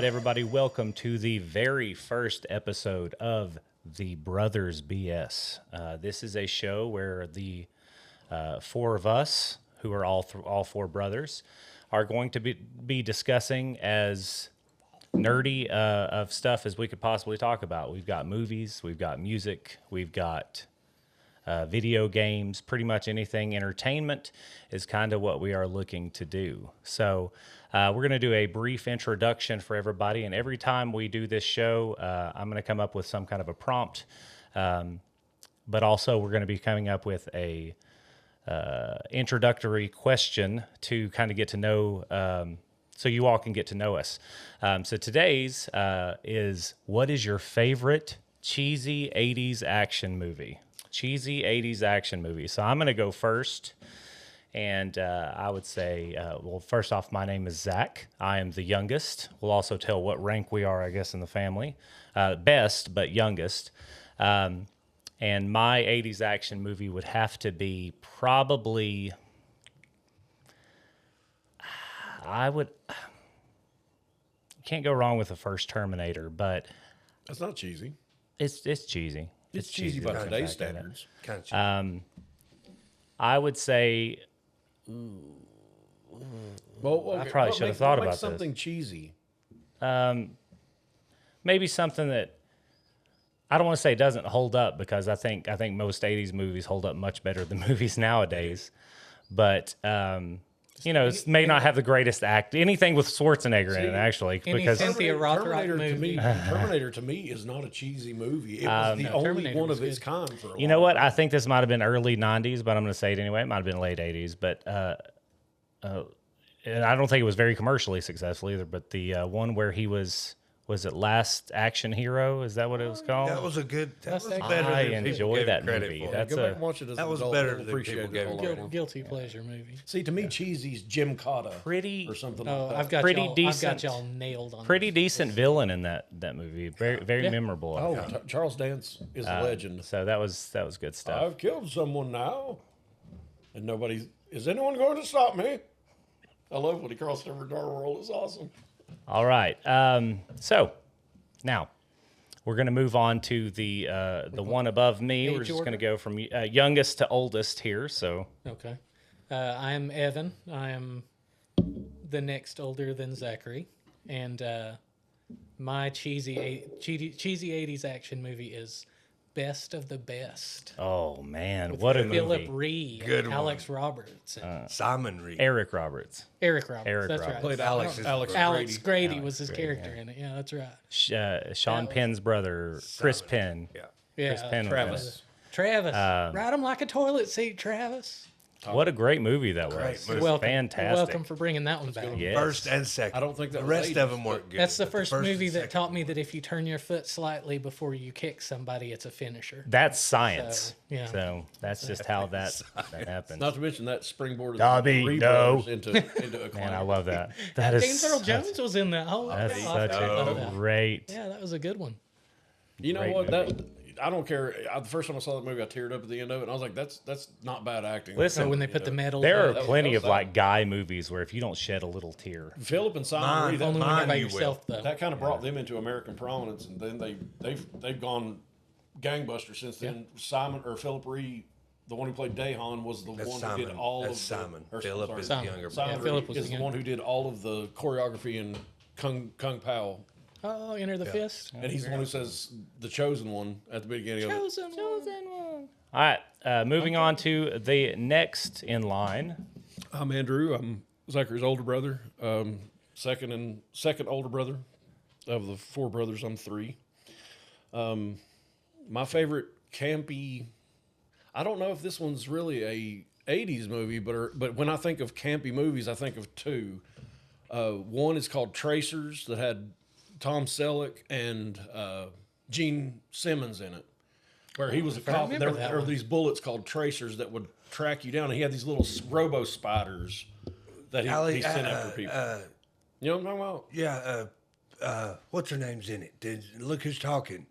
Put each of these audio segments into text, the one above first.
everybody, welcome to the very first episode of the Brothers BS. This is a show where the four of us, who are all four brothers, are going to be discussing as nerdy of stuff as we could possibly talk about. We've got movies, we've got music, we've got video games, pretty much anything. Entertainment is kind of what we are looking to do. So we're going to do a brief introduction for everybody. And every time we do this show, I'm going to come up with some kind of a prompt. But also we're going to be coming up with a introductory question to kind of get to know, so you all can get to know us. So today's is, what is your favorite cheesy 80s action movie? Cheesy 80s action movie. So I'm going to go first. And I would say, well, first off, my name is Zach. I am the youngest. We'll also tell what rank we are, I guess, in the family. Best, but youngest. And my 80s action movie would have to be probably, can't go wrong with the first Terminator, but That's not cheesy. it's cheesy. It's cheesy by today's standards. Kind of cheesy. I would say, Well, I probably should have thought about this. Something cheesy. maybe something that I don't want to say doesn't hold up, because I think most 80s movies hold up much better than movies nowadays. But it may not have the greatest act. Anything with Schwarzenegger in it, actually, because Cynthia Rothrock movie. Terminator to me is not a cheesy movie. It was the only Terminator one was of its good. kind for a while. you know what? I think this might have been early 90s, but I'm going to say it anyway. It might have been late 80s, but and I don't think it was very commercially successful either. But the one where he was it Last Action Hero? Is that what it was called? That was a good. That was That's better I than people enjoy gave that it credit movie. for. That's Go back a and watch it as that an was adult. better You'll than appreciate people it gave a it whole credit lot. Guilty pleasure movie. See, to me, cheesy's Jim Cotta pretty or something Oh, like that. I've got Pretty y'all, decent. I've got y'all nailed on. pretty this. decent villain in that movie. Very Yeah. memorable. Oh, Charles Dance is a legend. So that was good stuff. I've killed someone now, and nobody is anyone going to stop me? I love when he crossed over Dark World. It's awesome. All right. So now we're going to move on to the one above me. We're Age just going to order? go from youngest to oldest here. So Okay. I'm Evan. I am the next older than Zachary, and my cheesy 80s action movie is Best of the Best. oh man, what a Philip movie! Reed, Good Alex Roberts, and Simon Reed. Eric Roberts, Eric Roberts. Eric that's Roberts. right. Played Alex Alex is- Alex Grady. Grady was his character in it. Yeah, that's right. Sean Penn's brother, Chris Penn. Yeah. Yeah, Chris Penn. Travis. Travis, ride him like a toilet seat, Travis. What a great movie that was. Great It movie. was Welcome, fantastic. welcome for bringing that one back. Yes. First and second. I don't think that the was rest 80s, of them weren't good. That's the but first and movie that second- taught me that if you turn your foot slightly before you kick somebody, it's a finisher. That's science. So, yeah. So that's just how that happens. Not to mention that springboard Dobby, no. into a Man, I love that. James Earl Jones was in that. Oh, That's yeah, I such forgot about a that. great. Yeah, that was a good one. You know Great what? movie. That I don't care. The first time I saw that movie, I teared up at the end of it, and I was like, "That's not bad acting." Listen, So when they put the medals, There are was- plenty that of was like guy movies where if you don't shed a little tear, Philip and Simon Mine. Reed, only when Mine you're by you yourself, though. that kind of brought them into American prominence, and then they've gone gangbusters since then. Simon or Philip Reed, the one who played Dahan, was the That's one Simon. who did all That's of Simon. The, or, Philip sorry, is Simon. the younger Simon Yeah, Reed Philip was is the the young- one who did all of the choreography in Kung Pao, Oh, Enter the Fist. and he's the one who says the chosen one at the beginning of it. Chosen one. all right. Moving on to the next in line. I'm Andrew. I'm Zachary's older brother. Second older brother of the four brothers. I'm three. My favorite campy. I don't know if this one's really a '80s movie, but when I think of campy movies, I think of two. One is called Tracers that had Tom Selleck and Gene Simmons in it, where he was a cop. remember that There were one. these bullets called Tracers that would track you down, and he had these little robo spiders that he sent after people. You know what I'm talking about? Yeah. What's her name's in it? Look who's talking.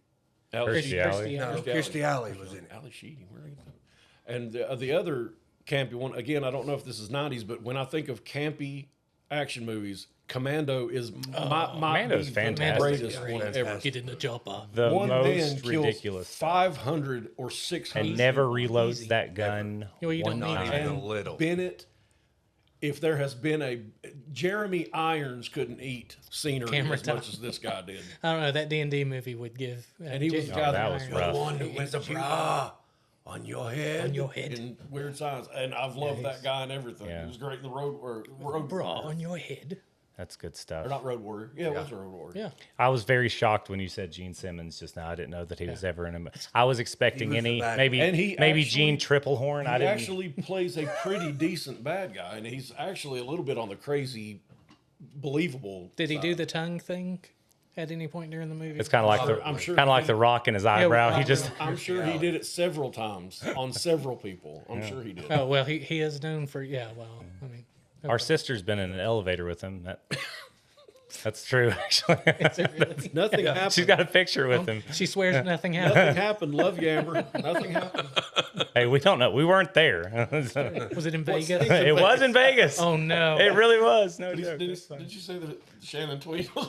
Kirstie Alley. No, Kirstie Alley was in it. Ali Sheedy. Where are you? And the other campy one, again, I don't know if this is '90s, but when I think of campy action movies, Commando is might Commando's be fantastic. the greatest one ever. Get in the chopper. The One man most kills ridiculous. 500 or 600. And never reloads Easy. that gun Well, you don't one need time. to. Even a And little. Bennett, if there has been a Jeremy Irons couldn't eat scenery Camera as much time. as this guy did. I don't know. That D&D movie would give. And he was the guy that was Iron rough. The one that went the bra on your head. on your head. In Weird Science, and I've loved that guy and everything. Yeah. He was great in the Road Bra Warrior. on your head. That's good Or stuff. not Road Warrior. Yeah, it was a Road Warrior. Yeah. I was very shocked when you said Gene Simmons just now. I didn't know that he was ever in a. I was expecting He was any the bad maybe guy. And he maybe actually- Gene Triplehorn. I He didn't. actually plays a pretty decent bad guy, and he's actually a little bit on the crazy, believable. Did he side. do the tongue thing at any point during the movie? It's kind of like the I'm sure kind of like he- the Rock in his eyebrow. He just I'm sure he did it several times on several people. I'm sure he did. Oh well, he is known for well. I mean, our sister's been in an elevator with him. That's true. Actually, is it really? Nothing happened. she's got a picture with him. She swears nothing happened. Nothing happened. Love you, Amber. Nothing happened. Hey, we don't know. We weren't there. Was it in Vegas? It was in Vegas. Oh no! It really was. No joke. Did you say that Shannon Tweed was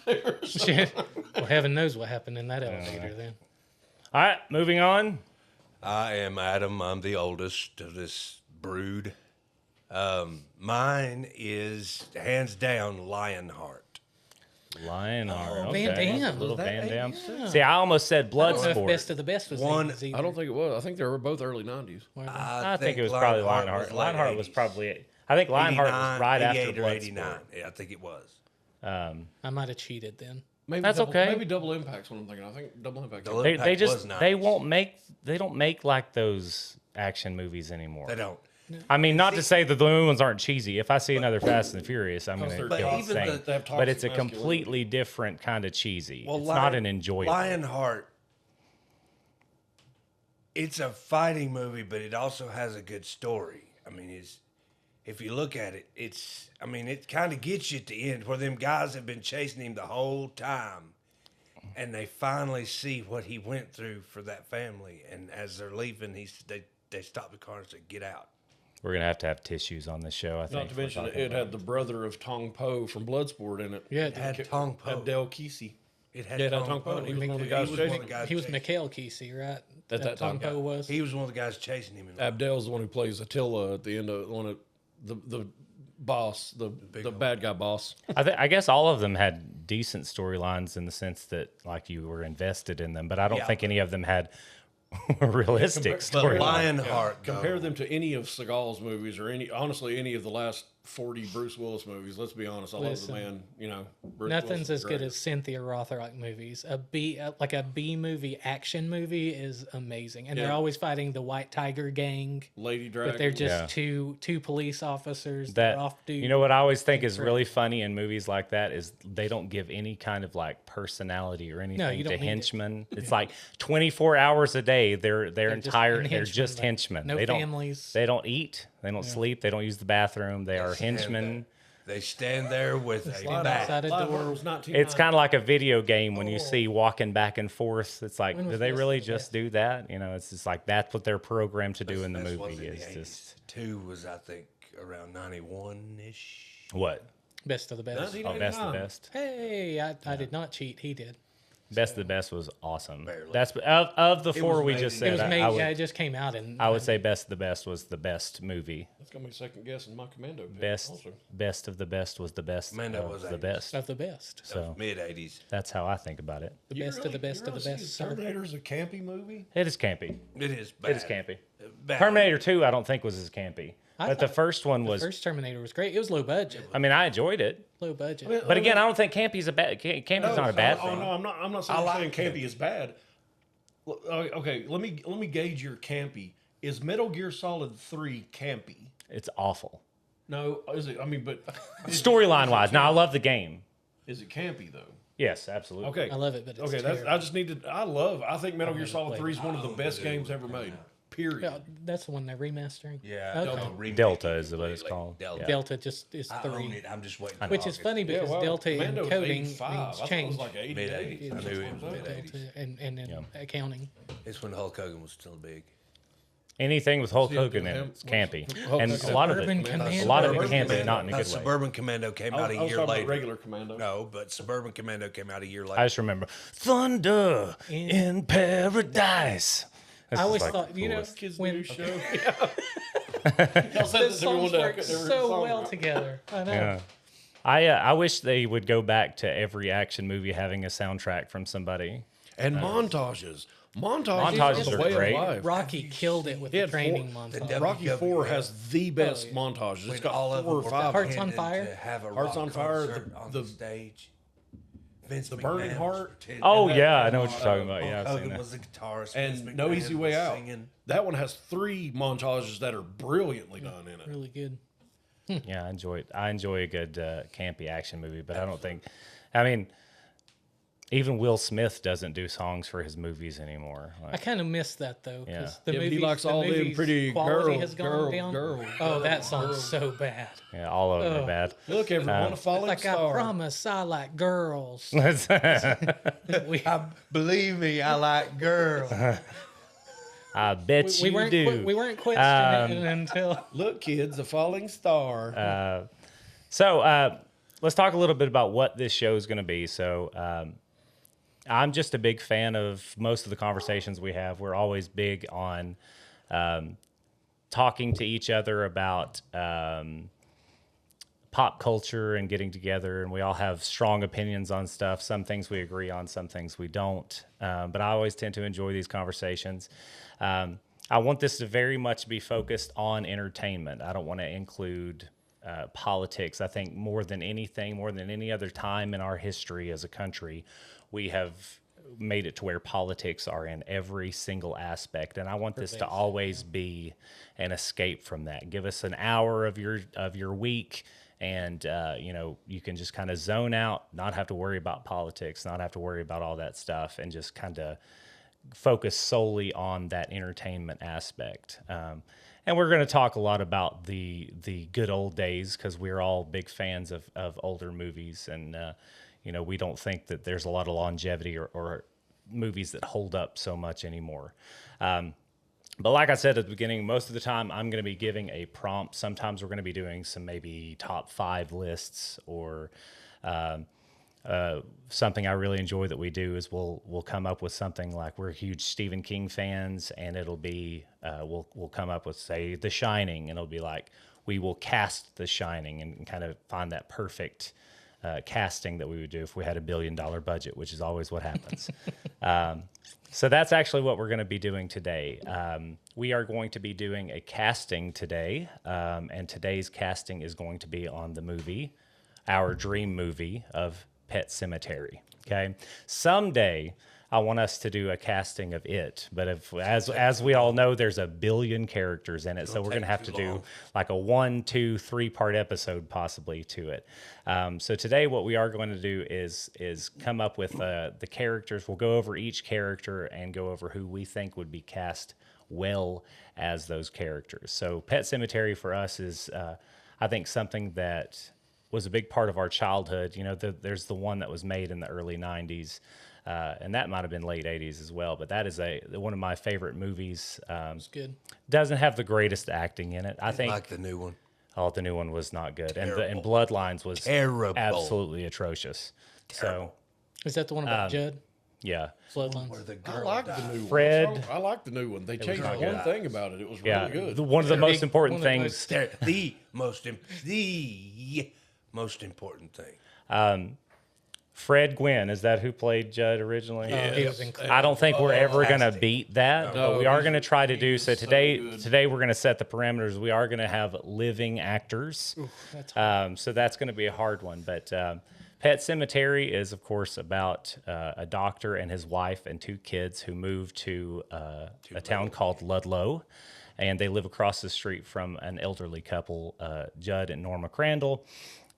there? Shit. Well, heaven knows what happened in that elevator then. All right, moving on. I am Adam. I'm the oldest of this brood. Mine is hands down Lionheart. Lionheart. Oh, okay. Van Damme. Little Was that Van Damme. 80s? See, I almost said I don't know if Bloodsport. Best of the Best was One- 80s either. I don't think it was. I think they were both early '90s. I think it was probably Lionheart. late Lionheart was 80s. probably. I think Lionheart 89, was right after 88 or Bloodsport. 89. Yeah, I think it was. I might have cheated then. Maybe That's double, okay. Maybe Double Impact's what I'm thinking. I think Double Impact. Double They Impact just was nice. they won't make they don't make like those action movies anymore. They don't. I mean, not to say that the new ones aren't cheesy. If I see another Fast and Furious, I'm going to they're go toxic. insane. Even they have But it's a toxic masculinity. completely different kind of cheesy. Well, it's not an enjoyable. Lionheart. It's a fighting movie, but it also has a good story. I mean, if you look at it, it kind of gets you at the end where them guys have been chasing him the whole time, and they finally see what he went through for that family. And as they're leaving, they stop the car and say, "Get out." We're going to have tissues on this show, I think. Not to mention it had the brother of Tong Po from Bloodsport in it. Yeah, It had Tong Po. Abdel Kesey. It had Yeah, it had Tong Tong Po. Po. He was one of the He guys was one of chasing- the guys he was chasing- Mikhail Kesey, right? At that time, Tom Poe was. He was one of the guys chasing him. Abdel's the one who plays Attila at the end of one of the boss, the bad guy boss. I guess all of them had decent storylines in the sense that, like, you were invested in them, but I don't Yeah. think any of them had realistic But storylines. Lionheart, Compare them to any of Seagal's movies or honestly, any of the last 40 Bruce Willis movies. Let's be honest. I Listen, love the man, Bruce Nothing's Willis is as good great. as Cynthia Rothrock movies. A B movie action movie is amazing, and they're Yeah. always fighting the White Tiger Gang, Lady Dragon. but they're just Yeah. two police officers that That are off duty. you know what I always think is really funny in movies like that is they don't give any kind of like personality or anything you don't to need it. henchmen. It's like 24 hours a day. They're just henchmen. No they don't families. They don't eat. They don't sleep. They don't use the bathroom. They are henchmen. They stand there with a Lionheart- bat. outside a Lionheart door. was 1990. It's kind of like a video game when you see walking back and forth. It's like, When do was they this? really just do that? It's just like that's what they're programmed to do in the This was movie. in Is the just 80s. 2 was, I think, around 91-ish. what? Best of the best. 19 Oh, best of the 89. best. Hey, I did not cheat. He did. Best of the best was awesome. Barely. That's of the four was we made just in- It said. was made. I would, it just came out in. I would say best of the best was the best movie. That's gonna be second guessing my Commando pick. Best Also. best of the best was the best Commando of was the 80s. best. of the best. So Mid-80s. that's how I think about it. The best of the best of the best. Sir. Terminator's a campy movie. It is campy. It is bad. It is campy. Bad. Terminator 2, I don't think was as campy, but the thought first one was. First Terminator was great. It was low budget. I mean, I enjoyed it, Low budget. but again, I don't think campy's a bad. Campy's not a bad Oh thing. no, I'm not. I'm not saying, like campy is bad. Okay, let me gauge your campy. Is Metal Gear Solid 3 campy? It's awful. No, is it? I mean, but Storyline wise, now I love the game. is it campy though? Yes, absolutely. Okay, I love it, but it's okay. terrible. I just need to. I think Metal Gear never Solid played 3 is one of the best games ever made. Period. Yeah, that's the one they're remastering. Yeah. Okay. no, remake Delta it is what it's completely. called. Delta. Delta just is I own 3. it. I'm just waiting. for Which is August. funny because well, Delta Commando was encoding 85. I means thought it change. was like 88. Mid-80s. I knew it was Delta mid-80s. and then accounting. It's when Hulk Hogan was still big. Anything with Hulk Yeah, Hogan in him- it's campy, Hulk and Hogan. a lot of Suburban it, a Commando. lot of it Suburban campy, Commando. not in a good way. Suburban Commando came out a I was year talking about later. regular Commando. No, but Suburban Commando came out a year later. I just remember Thunder in Paradise. That's I just always like thought, the you know, coolest. Kids when do show. Y'all said the this every one songs day. I work couldn't never so song well right. together. I know. Yeah. I wish they would go back to every action movie having a soundtrack from somebody. And montages. Montages Montages is are the way great. of life. Rocky killed it with He the had training four- montage. Rocky WWF. 4 has the best montages. It's When got all of 4 or them 5. Hearts on pretending Fire? to have a Hearts rock on Fire, concert on the- the stage. Vince the Burning McMahon Heart. was pretending- Oh that- yeah, I know what you're talking about. Hulk Yeah, I've seen Hogan that. was the guitarist. Vince And No McMahon Easy Way was Out. singing. That one has 3 montages that are brilliantly done in it. Really good. Yeah, I enjoy it. I enjoy a good campy action movie, but I don't think. I mean, even Will Smith doesn't do songs for his movies anymore. I Like, kind of miss that though, because Yeah. the Yeah, but he movies, likes all them movies pretty quality girl- has gone girl- down. girl- Oh, that song's so bad. yeah, all of them are bad. Look, everyone, a falling Like star. I promise, I like girls. we, Believe me, I like girls. I bet we you weren't do. we weren't questioning it until Look, kids, a falling star. So let's talk a little bit about what this show is going to be. So I'm just a big fan of most of the conversations we have. We're always big on talking to each other about pop culture and getting together, and we all have strong opinions on stuff. Some things we agree on, some things we don't. But I always tend to enjoy these conversations. I want this to very much be focused on entertainment. I don't want to include politics. I think more than anything, more than any other time in our history as a country, we have made it to where politics are in every single aspect, and I want this to always be an escape from that. Give us an hour of your week, and you can just kind of zone out, not have to worry about politics, not have to worry about all that stuff, and just kind of focus solely on that entertainment aspect. And we're going to talk a lot about the good old days, because we're all big fans of older movies, and we don't think that there's a lot of longevity or movies that hold up so much anymore. But like I said at the beginning, most of the time I'm going to be giving a prompt. Sometimes we're going to be doing some maybe top 5 lists, or something I really enjoy that we do is we'll come up with something like, we're huge Stephen King fans, and it'll be we'll come up with, say, The Shining, and it'll be like, we will cast The Shining and kind of find that perfect casting that we would do if we had $1 billion budget, which is always what happens. So that's actually what we're going to be doing today. We are going to be doing a casting today, and today's casting is going to be on the movie, our dream movie of Pet Sematary. Okay, someday I want us to do a casting of it, but as we all know, there's 1 billion characters in it, so we're going to have to do like a 1, 2, 3-part episode possibly to it. So today, what we are going to do is come up with the characters. We'll go over each character and go over who we think would be cast well as those characters. So Pet Sematary for us is, I think, something that was a big part of our childhood. There's the one that was made in the early 90s. And that might have been late 80s as well, but that is one of my favorite movies. it's good. Doesn't have the greatest acting in it, I think. Like the new one. Oh, the new one was not good, and Terrible. Bloodlines was Terrible. absolutely atrocious. So Is that the one about Judd? yeah, Bloodlines. Where the I girl like died. the new Fred. one. I like the new one. They changed not one good. thing about it. It was yeah. really good. One of the most important one of the things. They're the most important thing. Fred Gwynn, is that who played Judd originally? He was incredible. I don't think we're ever going to fantastic. beat that, No, but we are he's- going to try to do so. so Today, good. today we're going to set the parameters. We are going to have living actors. That's So that's going to be a hard one. But Pet Sematary is, of course, about a doctor and his wife and 2 kids who move to a town called Ludlow, and they live across the street from an elderly couple, Judd and Norma Crandall.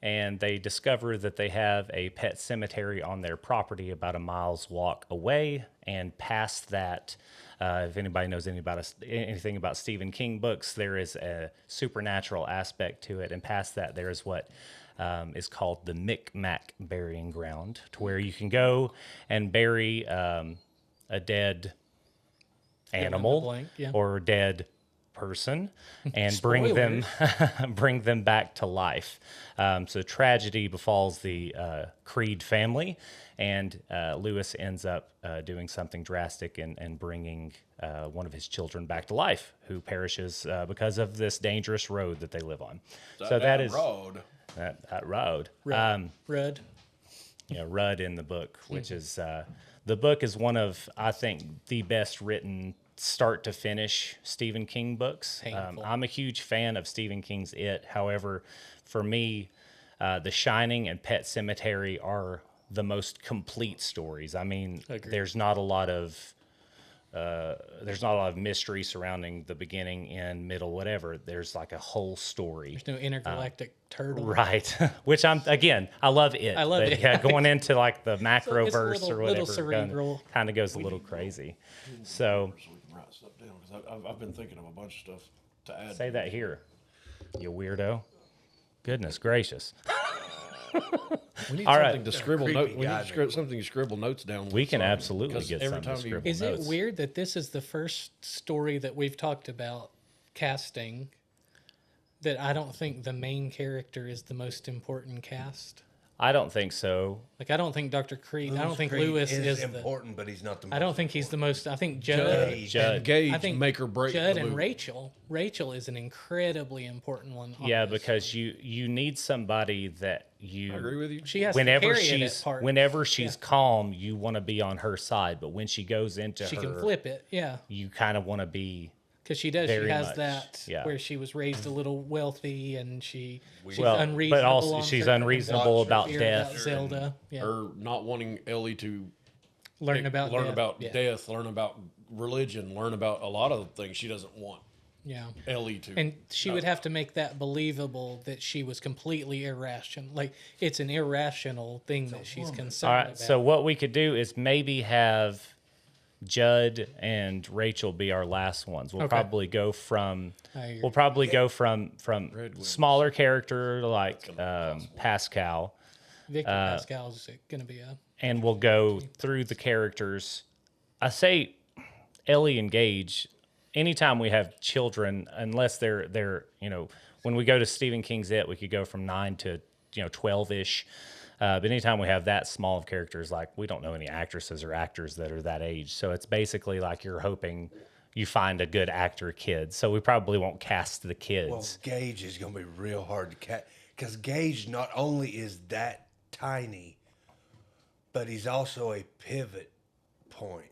And they discover that they have a pet cemetery on their property about a mile's walk away. And past that, if anybody knows anything about Stephen King books, there is a supernatural aspect to it. And past that, there is what is called the Micmac burying ground, to where you can go and bury a dead animal blank, yeah. or dead person and bring them bring them back to life. So tragedy befalls the Creed family, and Lewis ends up doing something drastic and bringing one of his children back to life, who perishes because of this dangerous road that they live on. So that is road. that road. Rudd. Rudd in the book, which is the book is one of, I think, the best written start to finish Stephen King books. Painful. I'm a huge fan of Stephen King's It. However, for me, The Shining and Pet Sematary are the most complete stories. I mean, Agreed. there's not a lot of mystery surrounding the beginning, end, middle, whatever. There's like a whole story. There's no intergalactic turtle. Right. Which I love it. I love but it. Yeah, going into like the It's a macroverse or little whatever cerebral. kind of goes a little crazy. So So we can write stuff down because I've been thinking of a bunch of stuff to add. say that here, you weirdo. Goodness gracious. We need All something right. to scribble Creepy notes. We guy, need to something to scribble notes down. We can so- absolutely 'cause get every some to time you- scribble. Is it notes. weird that this is the first story that we've talked about casting that I don't think the main character is the most important cast? I don't think so. Like, I don't think Dr. Creed, I don't think Creed Lewis is the, important, but he's not the most I don't think he's the most, I think Judd, Judd. and Gage I think make or break. Judd the and movie. Rachel. Rachel is an incredibly important one. on Yeah, this. because you need somebody that you I agree with you. She has whenever to carry it she's at parts. whenever she's calm, you want to be on her side, but when she goes into She her, can flip it, yeah. you kind of want to be Because she does. Very She has much, that yeah. where she was raised a little wealthy and she's well, unreasonable. but also on she's certain unreasonable things. about Fear death. About Zelda, yeah. Or not wanting Ellie to Learn about death. Yeah. death, learn about religion, learn about a lot of things she doesn't want Yeah. Ellie to. And she would have to make that believable that she was completely irrational. Like, it's an irrational thing that she's concerned All right, about. so what we could do is maybe have Judd and Rachel be our last ones. We'll Okay. probably go from I agree. we'll probably go from wings. smaller character like Pascal, Victor Pascal is going to be a... and we'll go through the characters. I say Ellie and Gage. Anytime we have children, unless they're when we go to Stephen King's It, we could go from 9 to 12-ish. But anytime we have that small of characters, like we don't know any actresses or actors that are that age, so it's basically like you're hoping you find a good actor kid. So we probably won't cast the kids. Well, Gage is going to be real hard to catch because Gage not only is that tiny, but he's also a pivot point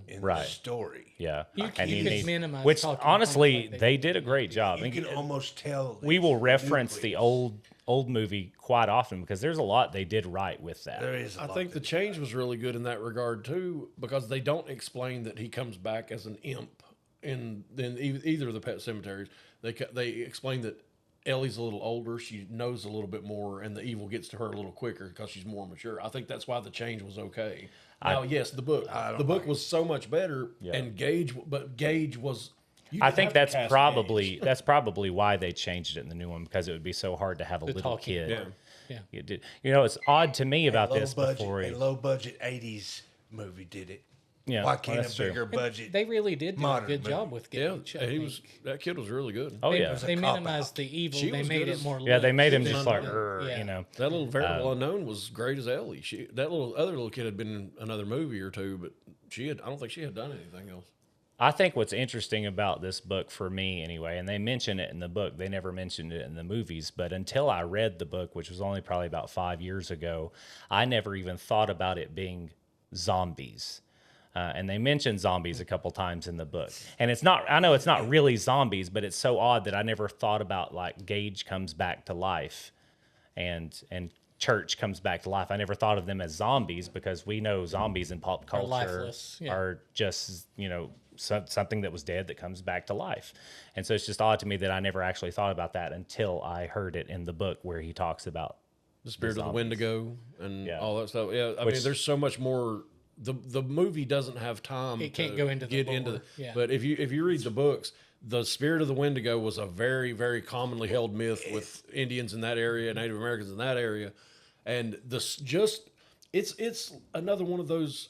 in Right. the story. Yeah, You and could minimize which talking honestly points like they they did a great job. You can almost tell. We will it's reference the nucleus. old movie quite often because there's a lot they did right with that. There is. I think the change was really good in that regard too, because they don't explain that he comes back as an imp in either of the Pet Cemeteries. They explain that Ellie's a little older, she knows a little bit more, and the evil gets to her a little quicker because she's more mature. I think that's why the change was okay. Now, yes, the book was so much better, and Gage was. you I didn't think have to that's cast probably Gage. that's probably why they changed it in the new one, because it would be so hard to have a little talking kid. Yeah. Yeah. You did- it's odd to me about this before. A low budget '80s movie did it. Yeah, Why well, can't that's a true. bigger budget? They really did do a Modern good movie. job with Yeah, Gage. I he think. was. That kid was really good. Oh They, yeah, was a they cop-out. minimized the evil. She They was made good it as- more. yeah. They made him She just was like, unknown. Yeah. That little variable unknown was great as Ellie. That other little kid had been in another movie or two, but I don't think she had done anything else. I think what's interesting about this book for me anyway, and they mention it in the book, they never mentioned it in the movies, but until I read the book, which was only probably about 5 years ago, I never even thought about it being zombies. And they mention zombies a couple times in the book. And I know it's not really zombies, but it's so odd that I never thought about like Gage comes back to life and Church comes back to life. I never thought of them as zombies because we know zombies in pop culture lifeless, yeah. are just, something that was dead that comes back to life. And so it's just odd to me that I never actually thought about that until I heard it in the book where he talks about The Spirit of the zombies. Wendigo and Yeah. all that stuff. Yeah, I Which- mean, there's so much more. The movie doesn't have time. It can't to go into the get lore, into. yeah. But if you read the books, the Spirit of the Wendigo was a very very commonly held myth with Indians in that area, Native Americans in that area, and it's another one of those.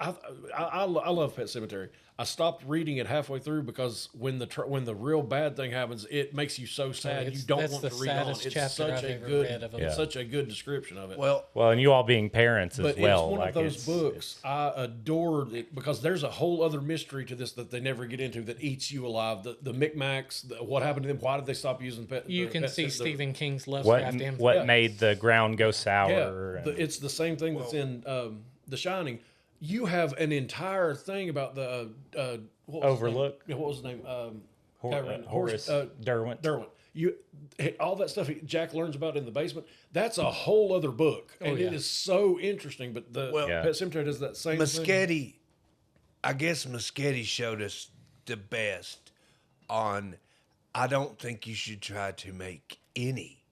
I love Pet Cemetery. I stopped reading it halfway through because when the real bad thing happens, it makes you so sad you don't that's want the to read on. saddest It's chapter such I've a ever good, read of a it's book. such a good description of it. Well, Well, and you all being parents as But well. it's one like of those books I adored it because there's a whole other mystery to this that they never get into that eats you alive. The Micmacs, what happened to them? Why did they stop using pet? You the can pet see the- Stephen King's what Lovecraft influence. what Yeah. made the ground go sour? Yeah, and- it's the same thing that's in The Shining. You have an entire thing about the what was his name? Overlook? Yeah, what was his name? Horace Derwent. Derwent. All that stuff Jack learns about in the basement. That's a whole other book, and yeah. it is so interesting. But Yeah. Pet Cemetery does that same thing. Muschietti, I guess Muschietti showed us the best on. I don't think you should try to make any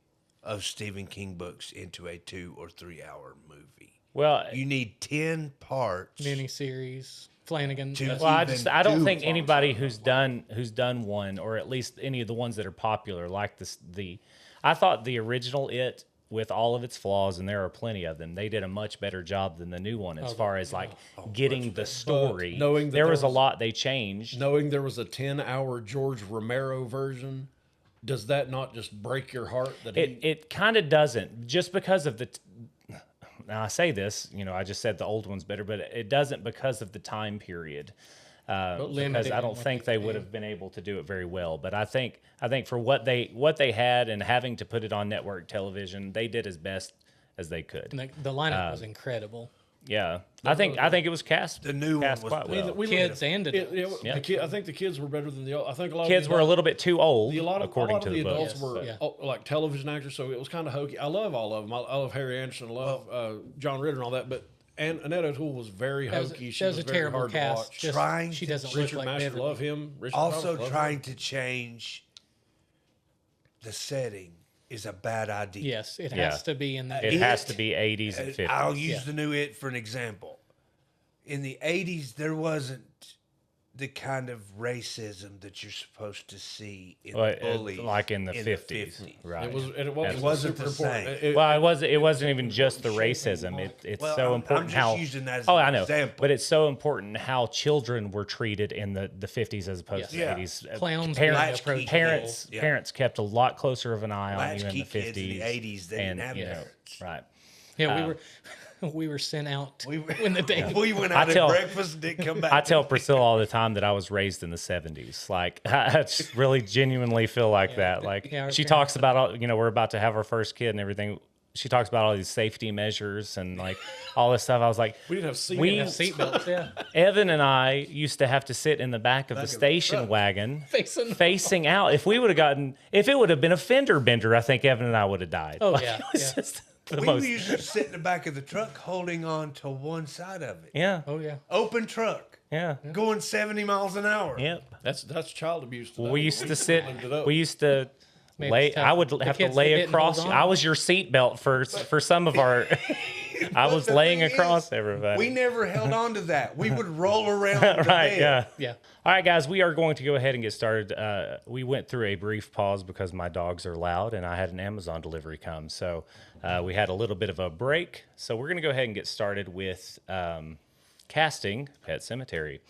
of Stephen King books into a 2 or 3 hour movie. Well, You need 10 parts. Miniseries. Flanagan. To- that's- well, I don't do think songs anybody on who's done one, or at least any of the ones that are popular, like this. I thought the original It, with all of its flaws, and there are plenty of them, they did a much better job than the new one as far as like getting the story. knowing that there there was a was- lot they changed. Knowing there was a 10-hour George Romero version, does that not just break your heart? That It kind of doesn't, just because of the. Now I say this, I just said the old one's better, but it doesn't because of the time period. Because limited I in don't what think they they would have been able to do it very well. But I think for what they had and having to put it on network television, they did as best as they could. and the lineup was incredible. Yeah, I think it was cast. The new one cast was quite well. Kids and adults. I think the kids were better than the old. I think a lot Kids of the were a adults- little bit too old, a lot according of to the the adults books. were Yeah. like television actors, so it was kind of hokey. I love all of them. I love Harry Anderson. I love John Ritter and all that. But Annette O'Toole was very That was, hokey. She that was a very terrible hard to cast. watch. Just, Trying she to- doesn't Richard look like Master, Beverly. love him. Richard Also, Thomas, love trying him. to change the setting is a bad idea. Yes, it Yeah. has to be in that. It has to be 80s and 50s. I'll use Yeah. the new It for an example. In the 80s, there wasn't the kind of racism that you're supposed to see in Well, Bully, like in the 50s, 50s. right? It wasn't, wasn't super the important. same. Well, it wasn't even just the racism. It's Well, so I'm important just how. using that as Oh, an I know, example. but it's so important how children were treated in the 50s as opposed to Yeah. the 80s. Clowns Parents, being approachable. parents, Yeah. parents kept a lot closer of an eye on you in Latchkey the 50s. kids in the 80s, they didn't have parents. right. Yeah, we were sent out when the day. We went out tell- at breakfast and didn't come back. I tell Priscilla all the time that I was raised in the 70s. Like, I just really genuinely feel like that. Like, Yeah, our she parents- talks about, all, we're about to have our first kid and everything. She talks about all these safety measures and like all this stuff. I was like, We didn't have seat. We- belts. Seatbelts, yeah. Evan and I used to have to sit in the back of the station wagon facing out. If it would have been a fender bender, I think Evan and I would have died. Oh, Like, yeah, It was yeah. just the We most. used to sit in the back of the truck holding on to one side of it. Yeah. Oh yeah. Open truck, Yeah. going 70 miles an hour. Yep. That's child abuse. Today. We used to sit. lived it up. We used to Made lay. it tough. I would The have to kids lay that didn't across. hold I on. was your seatbelt for some of our. I was The laying thing across is, everybody. We never held on to that. We would roll around the Right. bed. Yeah. Yeah. All right, guys. We are going to go ahead and get started. We went through a brief pause because my dogs are loud, and I had an Amazon delivery come. So we had a little bit of a break. So we're going to go ahead and get started with casting Pet Cemetery.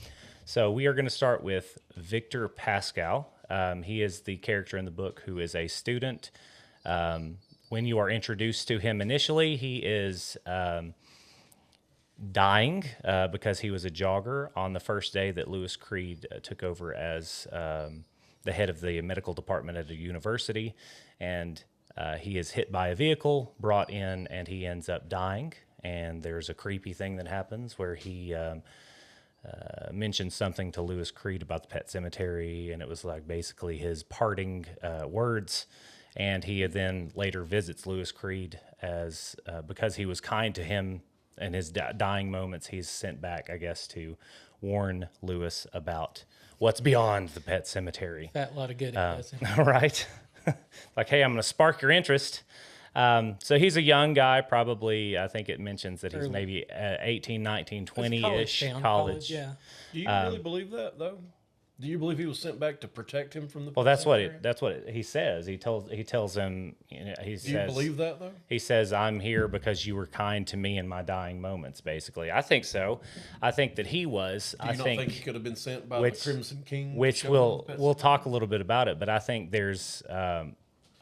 So we are going to start with Victor Pascal. He is the character in the book who is a student. When you are introduced to him initially, he is dying because he was a jogger on the first day that Lewis Creed took over as the head of the medical department at a university. And he is hit by a vehicle, brought in, and he ends up dying. And there's a creepy thing that happens where he mentioned something to Lewis Creed about the Pet Cemetery, and it was like basically his parting words. And he then later visits Lewis Creed as because he was kind to him in his dying moments. He's sent back, I guess, to warn Lewis about what's beyond the Pet Cemetery. Fat lot of good it does. Right? Like, hey, I'm going to spark your interest. So he's a young guy, probably. I think it mentions that he's Early. maybe 18, 19, It's 20-ish, town, college. Yeah. Do you really believe that though? Do you believe he was sent back to protect him from the? Well, Sematary? that's what he says. He tells him. You know, he Do you says. believe that though? He says, "I'm here because you were kind to me in my dying moments." Basically, I think so. I think that he was. Do you I not think he could have been sent by the Crimson King? to which show him we'll the Pet we'll Sematary? talk a little bit about it. But I think there's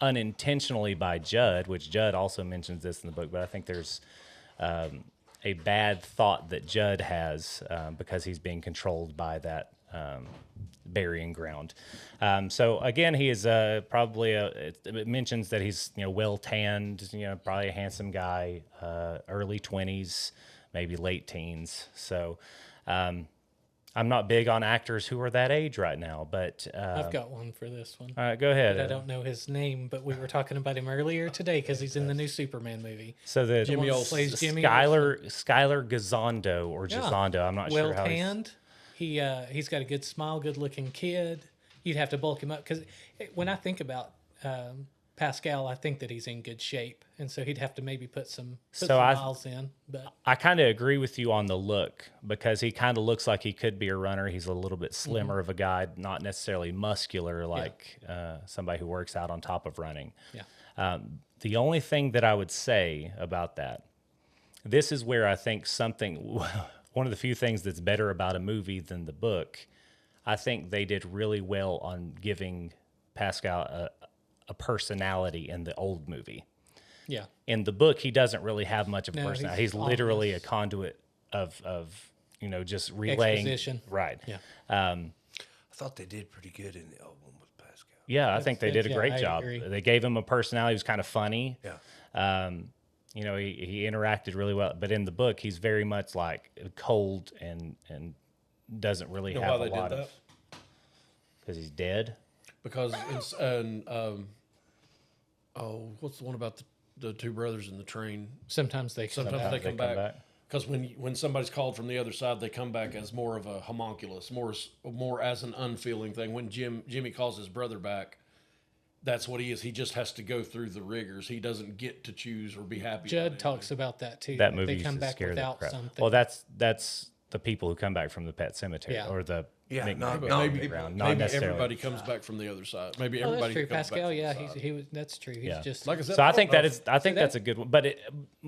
unintentionally by Judd, which Judd also mentions this in the book. But I think there's a bad thought that Judd has because he's being controlled by that burying ground. So again, he is probably it mentions that he's well tanned, probably a handsome guy, early 20s, maybe late teens. So I'm not big on actors who are that age right now, but I've got one for this one. all right, go ahead. I don't know his name, but we were talking about him earlier today because he's in the new Superman movie. So the Jimmy one that Olsen. plays Jimmy Skylar Gazondo or Yeah. Gizondo, I'm not sure Well how he's. tanned. He's got a good smile, good looking kid. You'd have to bulk him up because when I think about Pascal, I think that he's in good shape, and so he'd have to maybe put some miles in. But I kind of agree with you on the look because he kind of looks like he could be a runner. He's a little bit slimmer of a guy, not necessarily muscular like somebody who works out on top of running. yeah, The only thing that I would say about that, this is where I think one of the few things that's better about a movie than the book, I think they did really well on giving Pascal a personality in the old movie. yeah. In the book, he doesn't really have much of a No, personality. he's He's literally ominous. a conduit of just relaying. Exposition. Right. Yeah. I thought they did pretty good in the old one with Pascal. Yeah, I think they did a Yeah, great I job. agree. They gave him a personality. He was kind of funny. Yeah. He interacted really well. But in the book, he's very much like cold and doesn't really You know have why a they lot did of. that? Because he's dead. Because what's the one about the two brothers in the train? Sometimes they Sometimes they come come back. Because when somebody's called from the other side, they come back as more of a homunculus, more as an unfeeling thing. When Jimmy calls his brother back, that's what he is. He just has to go through the rigors. He doesn't get to choose or be happy. Judd about talks about that too. That movie they used come to back scare the without crap. something. Well, that's the people who come back from the Pet Cemetery Yeah. or the Yeah, not maybe- people. ground, not Maybe necessarily. everybody comes back from the other side. Maybe oh, everybody that's true. comes back Pascal, from the yeah, side. he was. That's true. He's Yeah. just Like I said, So I think don't that know is. I think that- that's a good one. But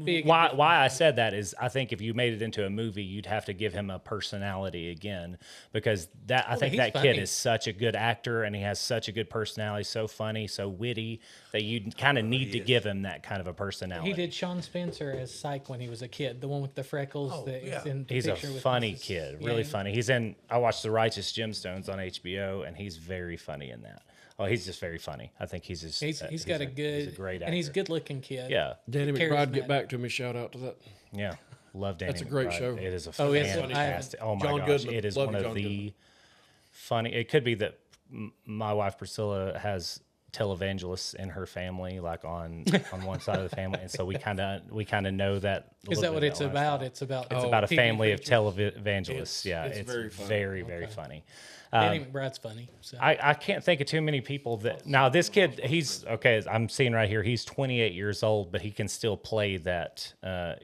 Be a good why I said that is I think if you made it into a movie, you'd have to give him a personality again because I think he's that kid funny. is such a good actor and he has such a good personality, so funny, so witty that you kind of need to give him that kind of a personality. He did Sean Spencer as Psych when he was a kid, the one with the freckles. Oh, that yeah. is in the He's a picture with funny Mrs. kid, Yeah, really funny. He's in. I watched The Righteous Gemstones on HBO, and he's very funny in that. Oh, he's just very funny. I think he's just. He's got a good, He's a great actor. and he's a good looking kid. Yeah, Danny McBride, get charismatic. back to me. Shout out to that. yeah. Love Danny. That's a great McBride. show. It is a Oh, is it? fantastic. Oh my John gosh, Goodman. it is Love one you, of John the Goodman. funny. It could be that my wife Priscilla has televangelists in her family, like on one side of the family, and so we kind of know that. a Is little that bit what of it's that about? lifestyle. It's about It's about a TV family of preachers. televangelists. Yeah, it's it's very funny. very, very funny. Danny McBride's funny. So. I can't think of too many people that now this kid he's okay. I'm seeing right here he's 28 years old, but he can still play that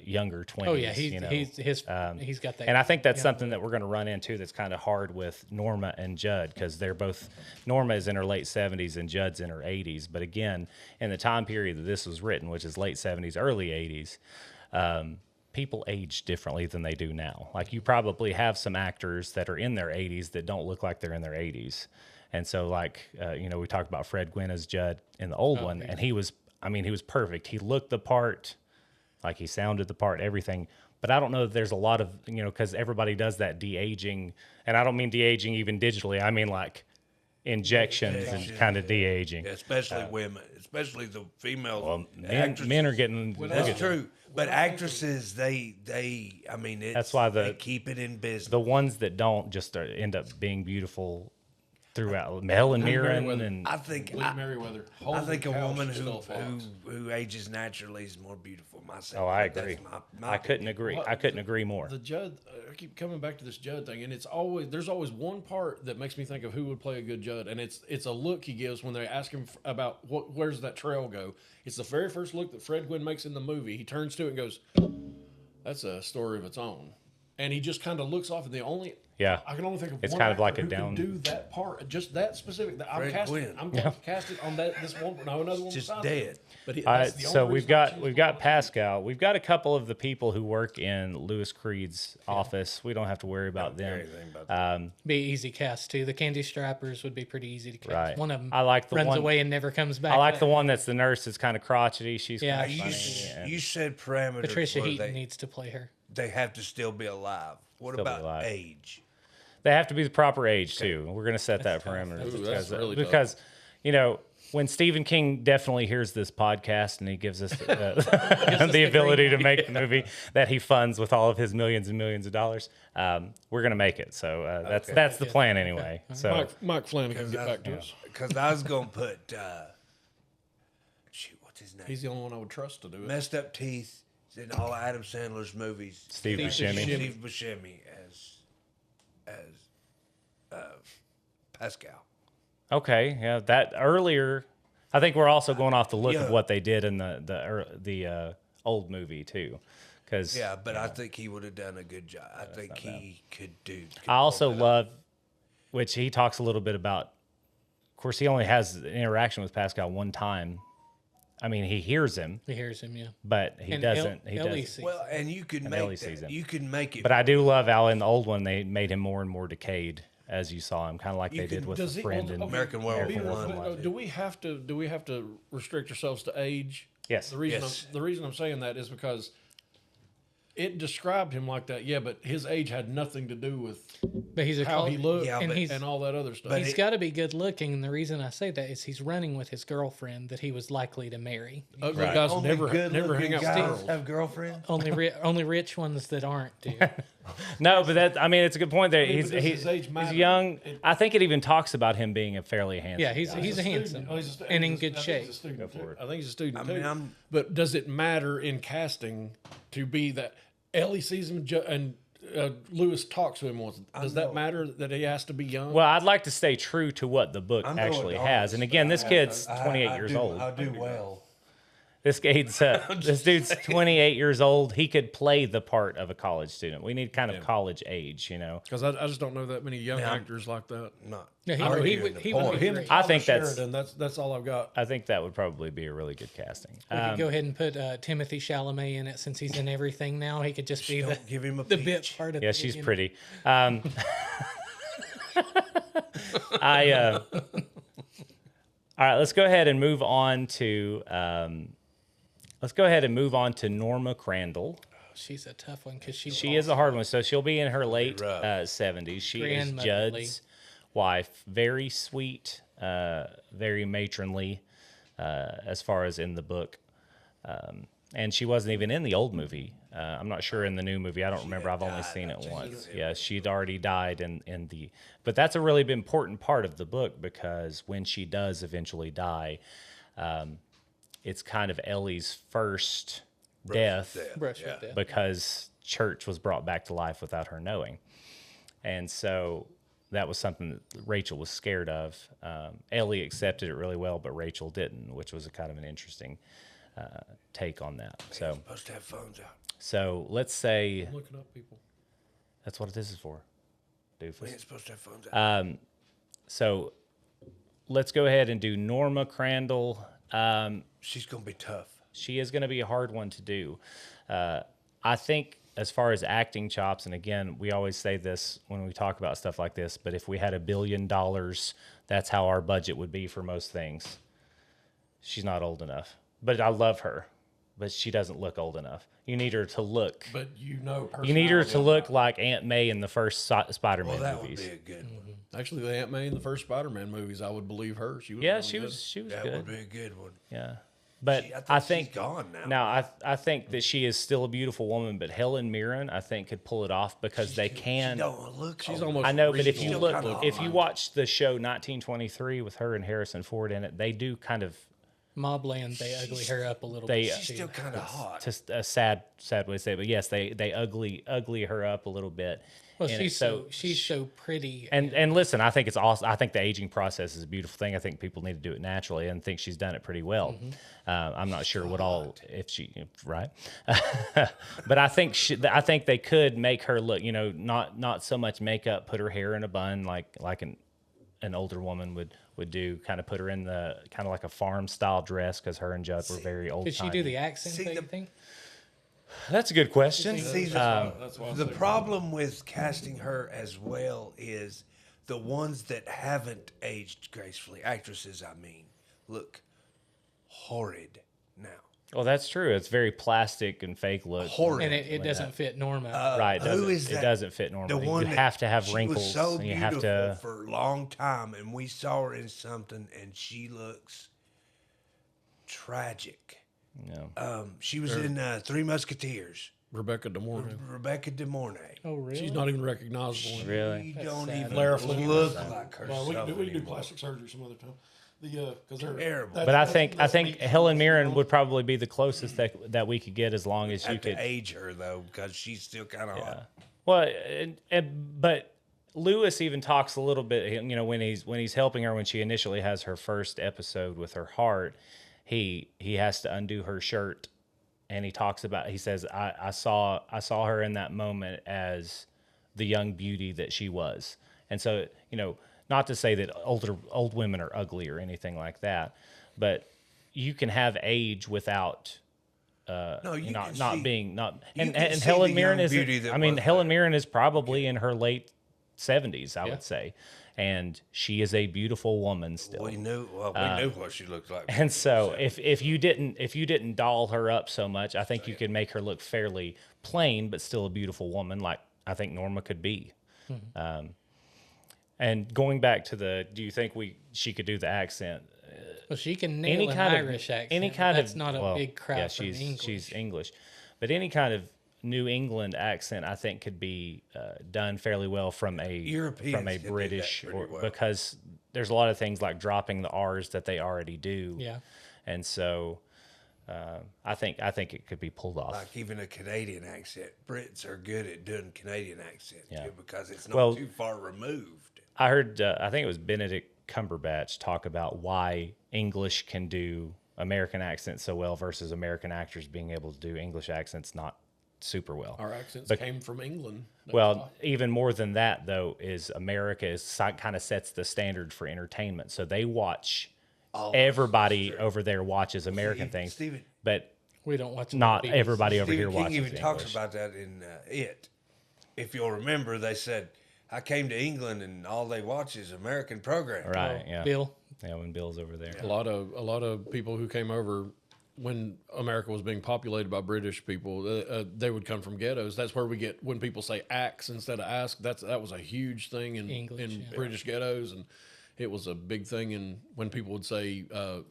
younger 20s. Oh yeah, he's got that. And I think that's young something that we're going to run into that's kind of hard with Norma and Judd because they're both Norma is in her late 70s and Judd's in her 80s. But again, in the time period that this was written, which is late 70s, early 80s. People age differently than they do now. Like you probably have some actors that are in their 80s that don't look like they're in their 80s. And so like, we talked about Fred Gwynn as Judd in the old one and he was perfect. He looked the part, like he sounded the part, everything. But I don't know that there's a lot of, cause everybody does that de-aging and I don't mean de-aging even digitally. I mean like injections and kind of de-aging. Especially women, especially the female Well, actresses. men are getting, That's true. But actresses, I mean, That's why they keep it in business. the ones that don't just end up being beautiful throughout. Helen Mirren Merriweather. and I think Lee Merriweather. I Holy think a cow, woman she's still a fox. who ages naturally is more beautiful myself. oh, I But that's agree. my I couldn't agree. What? I couldn't agree more. The Judd, I keep coming back to this Judd thing, and there's always one part that makes me think of who would play a good Judd, and it's a look he gives when they ask him about where's that trail go. It's the very first look that Fred Gwynn makes in the movie. He turns to it and goes, "That's a story of its own." and he just kind of looks off. And Yeah. I can only think of It's one kind of like actor a who down. can do that part, just that specific. I'm Fred casting. Gwynn. I'm going to cast it on this one. No, another one Just besides dead. him. But All right, that's the so only we've reason I got choose we've to got watch it. Pascal. We've got a couple of the people who work in Lewis Creed's office. We don't have to worry about them. Anything about that. Be easy cast too. The Candy Strappers would be pretty easy to cast. Right. One of them I like the runs one- away and never comes back. I like the one that's the nurse. That's kind of crotchety. She's Yeah. kind of You, funny. and you said parameters Patricia where Heaton needs to play her. they have to still be alive. What Still be about alive. age? They have to be the proper age too. We're going to set that parameter Ooh, because, that's really tough. because you know, when Stephen King definitely hears this podcast and he gives us the ability to make the movie that he funds with all of his millions and millions of dollars, we're going to make it. So that's the plan anyway. So Mike Flanagan, get back to us. Because I was going to put, shoot, what's his name? He's the only one I would trust to do it. Messed up teeth. He's in all Adam Sandler's movies. Steve Buscemi. Steve Buscemi as Pascal. Okay, yeah, that earlier. I think we're also going off the look Yeah. of what they did in the old movie too, because Yeah, but I think he would have done a good job. I think he could do. I also love, which he talks a little bit about. Of course, he only has an interaction with Pascal one time. I mean, he hears him, He hears him, yeah. but he And doesn't. He Ellie doesn't. sees Well, and you can Ellie make sees him. that. You can make it. But I do love how in the old one they made him more and more decayed as you saw him, kind of like they did with Does a he- friend well, in okay, American Werewolf Peter, in London. do we have to restrict ourselves to age? Yes. The reason Yes. the reason I'm saying that is because it described him like that. Yeah, but his age had nothing to do with But he's a how he looked Yeah, and but- he's and all that other stuff. but he's got to be good looking. And the reason I say that is he's running with his girlfriend that he was likely to marry. Ugly Right. guys Only never good-looking hang out with guys girls. have girlfriends. Only rich ones that aren't do. No, but that I mean it's a good point there. Yeah, He's but does his age he's matter? young. I think it even talks about him being a fairly handsome. Yeah, he's guy. a handsome and in good shape. I think he's a student I too. mean, I'm- But does it matter in casting to be that Ellie sees him and Lewis talks to him once? Does that matter that he has to be young? Well, I'd like to stay true to what the book I'm no actually has. adults, And again, but this kid's 28 years do, old. I do well. This dude's 28 years old. He could play the part of a college student. We need kind of college age, you know. Because I just don't know that many young actors like that. Not. Yeah, he I'm would- he arguing would- the he point. would be Him great. and I think Tyler that's- Sheridan, that's all I've got. I think that would probably be a really good casting. We could go ahead and put Timothy Chalamet in it since he's in everything now. He could just be Don't give him a the bit peach. part of Yeah, the she's beginning. pretty. All right, let's go ahead and move on to Norma Crandall. She's a tough one because She is a hard one. So she'll be in her late rough. 70s. She is Grandmotherly. Judd's wife. Very sweet, very matronly, as far as in the book. And she wasn't even in the old movie. I'm not sure in the new movie. I don't remember. I've only seen it once. Yeah, she'd already died in the. But that's a really important part of the book because when she does eventually die, it's kind of Ellie's first death brush with that. because church was brought back to life without her knowing. And so that was something that Rachel was scared of. Ellie accepted it really well, but Rachel didn't, which was a kind of an interesting take on that. So, Supposed to have phones out. so let's say Looking up people. that's what this is for, We doofus. ain't supposed to have phones out. So let's go ahead and do Norma Crandall. She's gonna be tough. She is going to be a hard one to do. I think as far as acting chops, and again, we always say this when we talk about stuff like this, but if we had $1 billion, that's how our budget would be for most things. She's not old enough, but I love her, but she doesn't look old enough. You need her to look. But you know, You need her to personality. look like Aunt May in the first Spider-Man Well, that would movies. be a good one. Actually, the Aunt May in the first Spider-Man movies, I would believe her. She was Yeah, really she good. was That good. would be a good one. Yeah. But I I think think she's gone now. Now I think that she is still a beautiful woman, but Helen Mirren I think could pull it off because they can. She don't look. She's old. almost. I know, but if you reasonable. look, kinda if you hot. watch the show 1923 with her and Harrison Ford in it, they do kind of Mobland, they ugly her up a little They- bit. She's too. still kind of hot. just a sad way to say it, but yes, they ugly her up a little bit. Well, in it. she's so pretty. And listen, I think it's awesome. I think the aging process is a beautiful thing. I think people need to do it naturally, and think she's done it pretty well. I'm not sure what all if she right, but I think I think they could make her look, not so much makeup, put her hair in a bun like an older woman would do, kind of put her in the kind of like a farm style dress, because her and Judd were very old. Did she do the accent thing, you think? That's a good question. See, That's why I the say problem with casting her as well is the ones that haven't aged gracefully, actresses, I mean, look horrid now. Well, that's true. It's very plastic and fake look. Horrid. And it doesn't fit Norma. Right. Who is It that? doesn't fit The normally. one You that have to have she wrinkles. was so and you beautiful have to. for a long time, and we saw her in something, and she looks tragic. She was in Three Musketeers. Rebecca De Mornay. Rebecca De Mornay. Oh, really? She's not even recognizable. Really? You don't sad. even Lara Flynn. look like her. Well, we can do plastic surgery some other time. Because they're Terrible. But I think Helen Mirren would probably be the closest that we could get, as long as you Have could. to age her though, because she's still kind of hot. Well, but Lewis even talks a little bit. When he's helping her when she initially has her first episode with her heart, he has to undo her shirt, and he says, I saw her in that moment as the young beauty that she was. And so, not to say that old women are ugly or anything like that, but you can have age without No, you not can not see- being not you and, can and see Helen the Mirren young is beauty that I mean was Helen there. Mirren is probably in her late 70s, I Yeah. would say, and she is a beautiful woman still. We knew what she looked like. And so if you didn't doll her up so much, I think you could make her look fairly plain but still a beautiful woman, like I think Norma could be. And going back to do you think she could do the accent? Well, she can nail Any an kind Irish of accent. any kind That's of not a well, big crowd yeah, from English. she's English, but any kind of New England accent I think could be done fairly well from a Europeans can do that British, pretty well. because there's a lot of things like dropping the R's that they already do. Yeah. And so I think it could be pulled off. Like even a Canadian accent. Brits are good at doing Canadian accent Yeah. too, because it's not Well, too far removed. I heard, I think it was Benedict Cumberbatch talk about why English can do American accents so well versus American actors being able to do English accents not super well. Our accents But- came from England. Well, even more than that, though, is America kind of sets the standard for entertainment. So they watch, everybody over there watches American things, Stephen, but We don't watch not BBC. everybody over here Stephen King watches even talks English. about that in It. If you'll remember, they said, I came to England and all they watch is American programming. Right, yeah. Bill. Yeah, when Bill's over there. A lot of people who came over when America was being populated by British people, they would come from ghettos. That's where we get when people say axe instead of ask. That was a huge thing in English, yeah. British ghettos, and it was a big thing. And when people would say the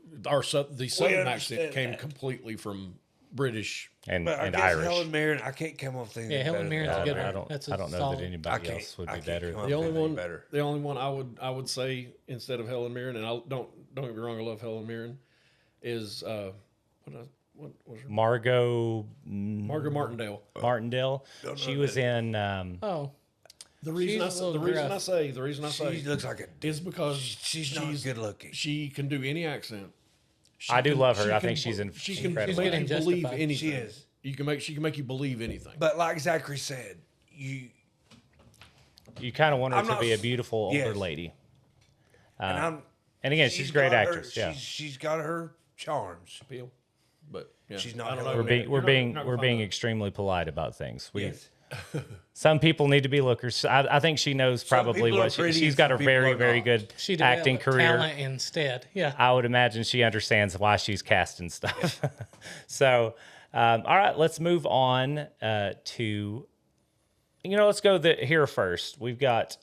southern accent understand came that. completely from British. And But I and guess Irish. Helen Mirren, I can't come up with anything Yeah, Helen better Mirren's than a I good that. one. don't, That's I a don't know solid- that I anybody can't- else would I be can't better. come up The only with any one, better. the only one I would say instead of Helen Mirren, and I don't get me wrong, I love Helen Mirren, is what was her Margot Margaret Martindale. Martindale. She was in. Oh, The reason She's a little the reason gruff. I say She looks like a is because she's not good looking. She can do any accent. She I do can- love her. she I can- think she's she can incredible. make She's you good in believe Justified. anything. She is. She can make you believe anything. But like Zachary said, you You kind of want her I'm to not be a s- beautiful older yes. lady. and I'm And again, she's a great got her- actress. Yeah. she's got her charms. Appeal. But yeah, She's not I don't Helen know. We're being You're we're not- being you're not we're gonna being find extremely polite about things. Yes. Some people need to be lookers. I think she knows probably people are what pretty she's and got a some people very are very not. good she acting developed career. talent instead. Yeah. I would imagine she understands why she's casting stuff. So, all right, let's move on to. Let's go here first. We've got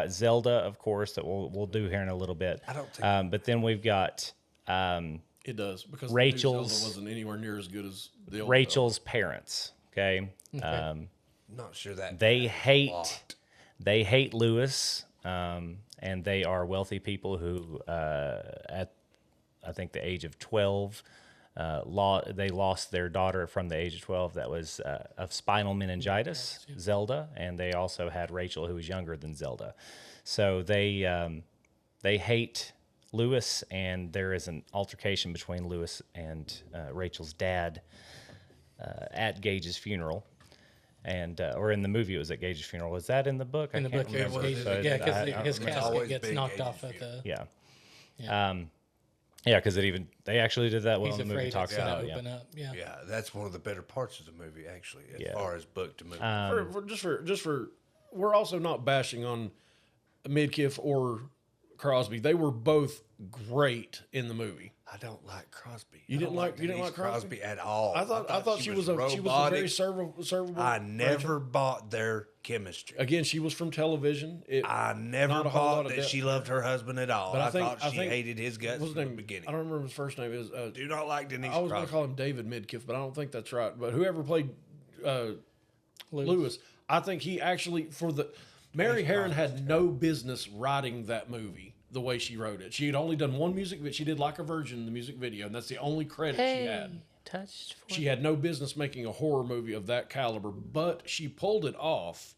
Zelda, of course, that we'll do here in a little bit. I don't think- but then we've got It does because Rachel's- the new Zelda wasn't anywhere near as good as the old Rachel's parents. Okay, Not sure that they hate lot. Lewis, and they are wealthy people who, at I think the age of 12, they lost their daughter from the age of 12 that was of spinal meningitis, Zelda, and they also had Rachel, who was younger than Zelda. So they hate Lewis, and there is an altercation between Lewis and Rachel's dad at Gage's funeral. And or in the movie, it was at Gage's funeral. Was that in the book? In the book, it was Gage's, yeah, because his casket always gets been knocked Gage's off at the. Yeah. Yeah. Yeah, because they actually did that well He's in the movie. afraid Talks it's going about to it, yeah. open up. Yeah. Yeah, that's one of the better parts of the movie, actually, as Yeah. far as book to movie. Just for, we're also not bashing on Midkiff or Crosby. They were both great in the movie. I don't like Crosby. You I didn't don't like Denise Crosby? at all. I thought she was a very robotic. servable. I never bought their chemistry. Again, she was from television. I never not a whole lot bought of that depth she loved her husband at all. But I think thought she hated his guts what's from his the name? beginning. I don't remember what his first name is. Do not like Denise I was going Crosby. to call him David Midkiff, but I don't think that's right. But whoever played Lewis, I think he actually Mary Herron had no business writing that movie the way she wrote it. She had only done one music video. She did like a virgin in the music video, and that's the only credit she had. Touched for She had no business making a horror movie of that caliber, but she pulled it off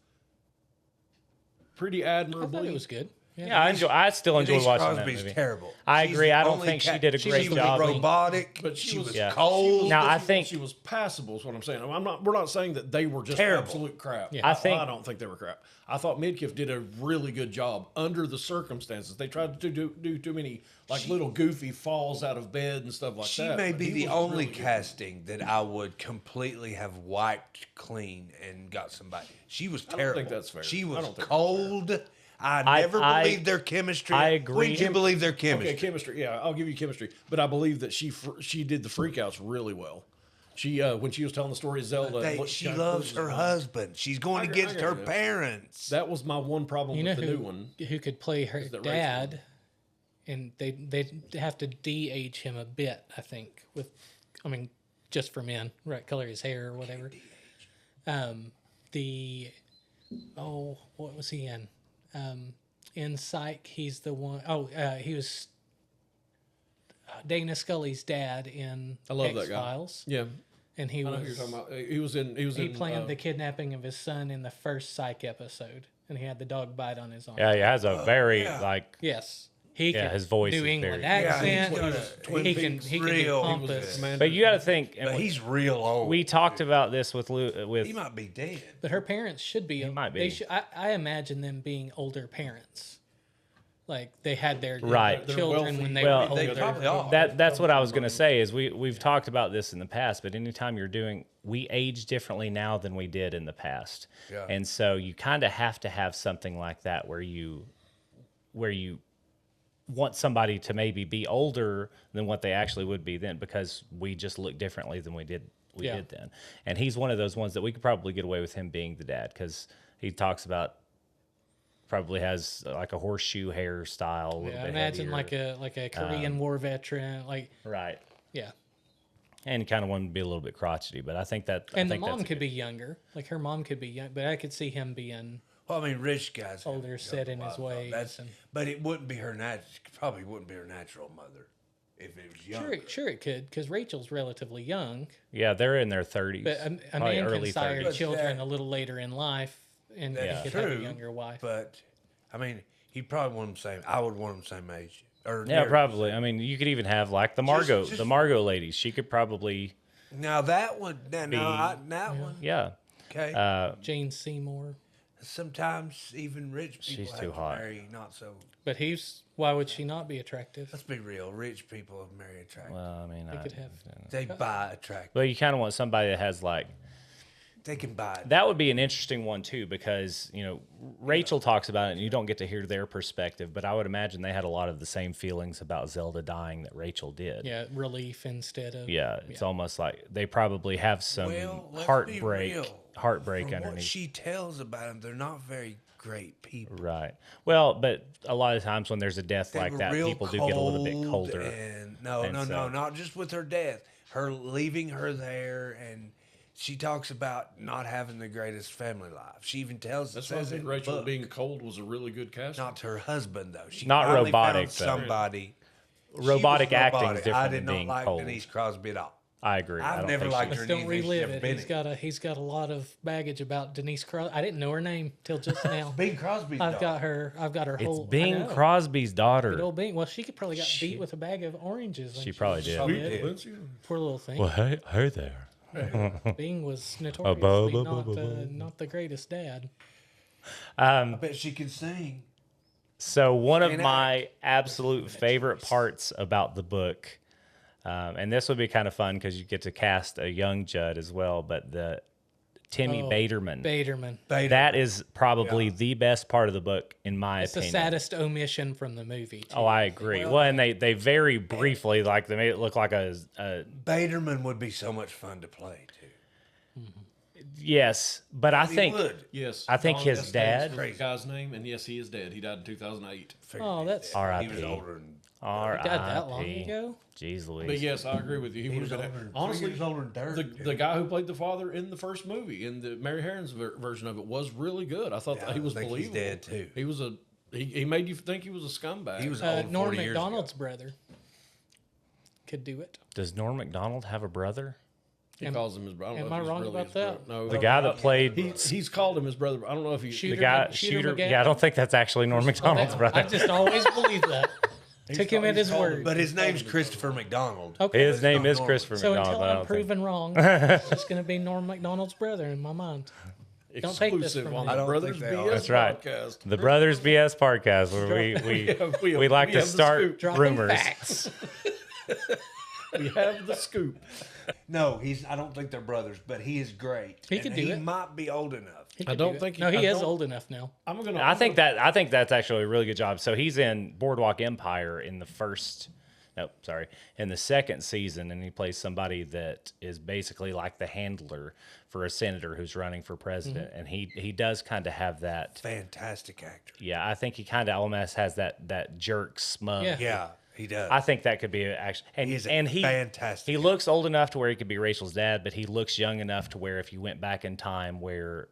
pretty I admirably. thought it was good. Yeah, I still enjoy Denise watching Crosby's that movie. terrible. I She's agree. the I don't only think she did a she great was job. robotic, But she was Yeah. cold. Now, I think- she was passable. Is what I'm saying. We're not saying that they were just Terrible. absolute crap. Yeah. I don't think they were crap. I thought Midkiff did a really good job under the circumstances. They tried to do too many little goofy falls out of bed and stuff like She that. may but be he the was only really good. casting that I would completely have wiped clean and got somebody. She was don't terrible. think that's fair. She I was don't think that's cold. I never believed their chemistry. I agree. When did you believe their chemistry? Okay, chemistry. Yeah, I'll give you chemistry. But I believe that she did the freakouts really well. She when she was telling the story of Zelda, She loves her husband. She's going I against get her this. parents. That was my one problem You know with the new one. who could play her that dad, and they have to de-age him a bit, I think. Just for men, right? Color his hair or whatever. What was he in? In Psych, he's the one. He was Dana Scully's dad in I love that guy. X-Files. Yeah, And he I know who you're was talking about. He was in. he planned the kidnapping of his son in the first Psych episode, and he had the dog bite on his arm. Yeah, he has a very Yes. He Yeah, can his voice New is England very- Yeah, accent. he's got a he can do real- pompous. But you got to think, and But he's real old. we talked about this with he might be dead. But her parents should be. might They be. should, I imagine them being older parents. Like they had their Right. They're children wealthy. when they Well, were older. They probably are. that's what I was going to say is we've talked about this in the past, but anytime we age differently now than we did in the past. Yeah. And so you kind of have to have something like that where you want somebody to maybe be older than what they actually would be then, because we just look differently than we did then. And he's one of those ones that we could probably get away with him being the dad, because he talks about probably has like a horseshoe hairstyle. A little Yeah, bit imagine heavier. like a Korean War veteran. Like Right. yeah, And kind of wanted to be a little bit crotchety, but I think that and I the think mom that's could be younger. Like her mom could be young, but I could see him being Well, I mean, rich guys. have older, younger set in his wives, though. ways. And, But it wouldn't be her probably wouldn't be her natural mother if it was younger. sure it could, because Rachel's relatively young. yeah, they're in their 30s. But a probably man early can sire 30s. children But a little later in life, and he That's could have a true, younger wife. But I mean, he'd probably want them same. I would want them same age. Or Yeah, near- probably. I mean, you could even have like the Margot ladies. She could probably Now that one, that one, yeah. okay. Jane Seymour. Sometimes even rich people She's have too to hot. marry not so. But why would she not be attractive? Let's be real. Rich people have marry attractive. Well, I mean, They could have. They buy attractive. but you kind of want somebody that has like They can buy it. that would be an interesting one too, because Rachel talks about it and you don't get to hear their perspective, but I would imagine they had a lot of the same feelings about Zelda dying that Rachel did. Yeah, relief instead of. Yeah, it's almost like they probably have some Well, let's be heartbreak real. From what underneath. she tells about them, they're not very great people. Right. Well, but a lot of times when there's a death They like were that, real people do get a little bit cold colder. And no, so- not just with her death. Her leaving her there, and she talks about not having the greatest family life. She even tells That's why I says think it Rachel in the book. being cold was a really good casting. Not to her husband though. She Not finally robotic, found though. somebody. robotic She was acting is robotic. different I did than not being like cold. Denise Crosby at all. I agree. I I've don't never think liked she- her. Let's don't anything. She's relive never it. been He's in. got a lot of baggage about Denise Crosby. I didn't know her name till just now. Bing Crosby's I've daughter. got her It's whole. I Bing know. Crosby's Good daughter. old Bing. Well, she could probably got beat with a bag of oranges. when She probably was did. Probably a kid. did. Lindsay? Poor little thing. Well, hey there. Bing was bu- notoriously bu- not bu- bu- not the greatest dad. I bet she can sing. So one of And my absolute favorite parts about the book, and this would be kind of fun because you get to cast a young Judd as well, but the Timmy Oh, Baderman. Baderman. That is probably the best part of the book, in my It's the opinion. saddest omission from the movie. Too. Oh, I agree. Well, and they very briefly, like, they made it look like a Baderman would be so much fun to play too. yes, but I He think would. Yes. I think Don his Estes dad- was the guy's name, and yes, he is dead. He died in 2008. Oh, that's He R.I.P. was older than. R.I.P. died that long ago. Jeez Louise. But yes, I agree with you. He, He would was have older been than honestly 3 years older than Dirk. the guy who played the father in the first movie, in the Mary Harron's version of it, was really good. I thought Yeah, that he was I think he's believable. dead, too. He was he made you think he was a scumbag. He was old Norm 40 years Macdonald's ago. brother could do it. Does Norm Macdonald have a brother? He calls him his brother. am I wrong about that? No, The guy that played he's called him his brother. I don't know if he. the Shooter guy Mc- Shooter shooter. McGavin? Yeah, I don't think that's actually Norm Macdonald's I brother. just always believed that. Took him at his word. But his name's Christopher McDonald. Okay. His name is Norm. Christopher So McDonald. until but I I'm don't think- proven wrong, it's just going to be Norm Macdonald's brother in my mind. Don't take this exclusive from on me. the I don't Brothers think they BS are. That's right. podcast. The Brothers BS podcast, where we like to have the start scoop. Dropping rumors. facts. We have the scoop. No, I don't think they're brothers, but he is great. He could do He it. might be old enough. He I could don't do it. think No, he- he I is don't- old enough now. I think that's actually a really good job. So he's in Boardwalk Empire in in the second season, and he plays somebody that is basically like the handler for a senator who's running for president, and he does kind of have that. Fantastic actor. Yeah, I think he kind of almost has that jerk smug. Yeah. Yeah, he does. I think that could be actually, and He is a and he fantastic He looks old enough to where he could be Rachel's dad, but he looks young enough to where if you went back in time, where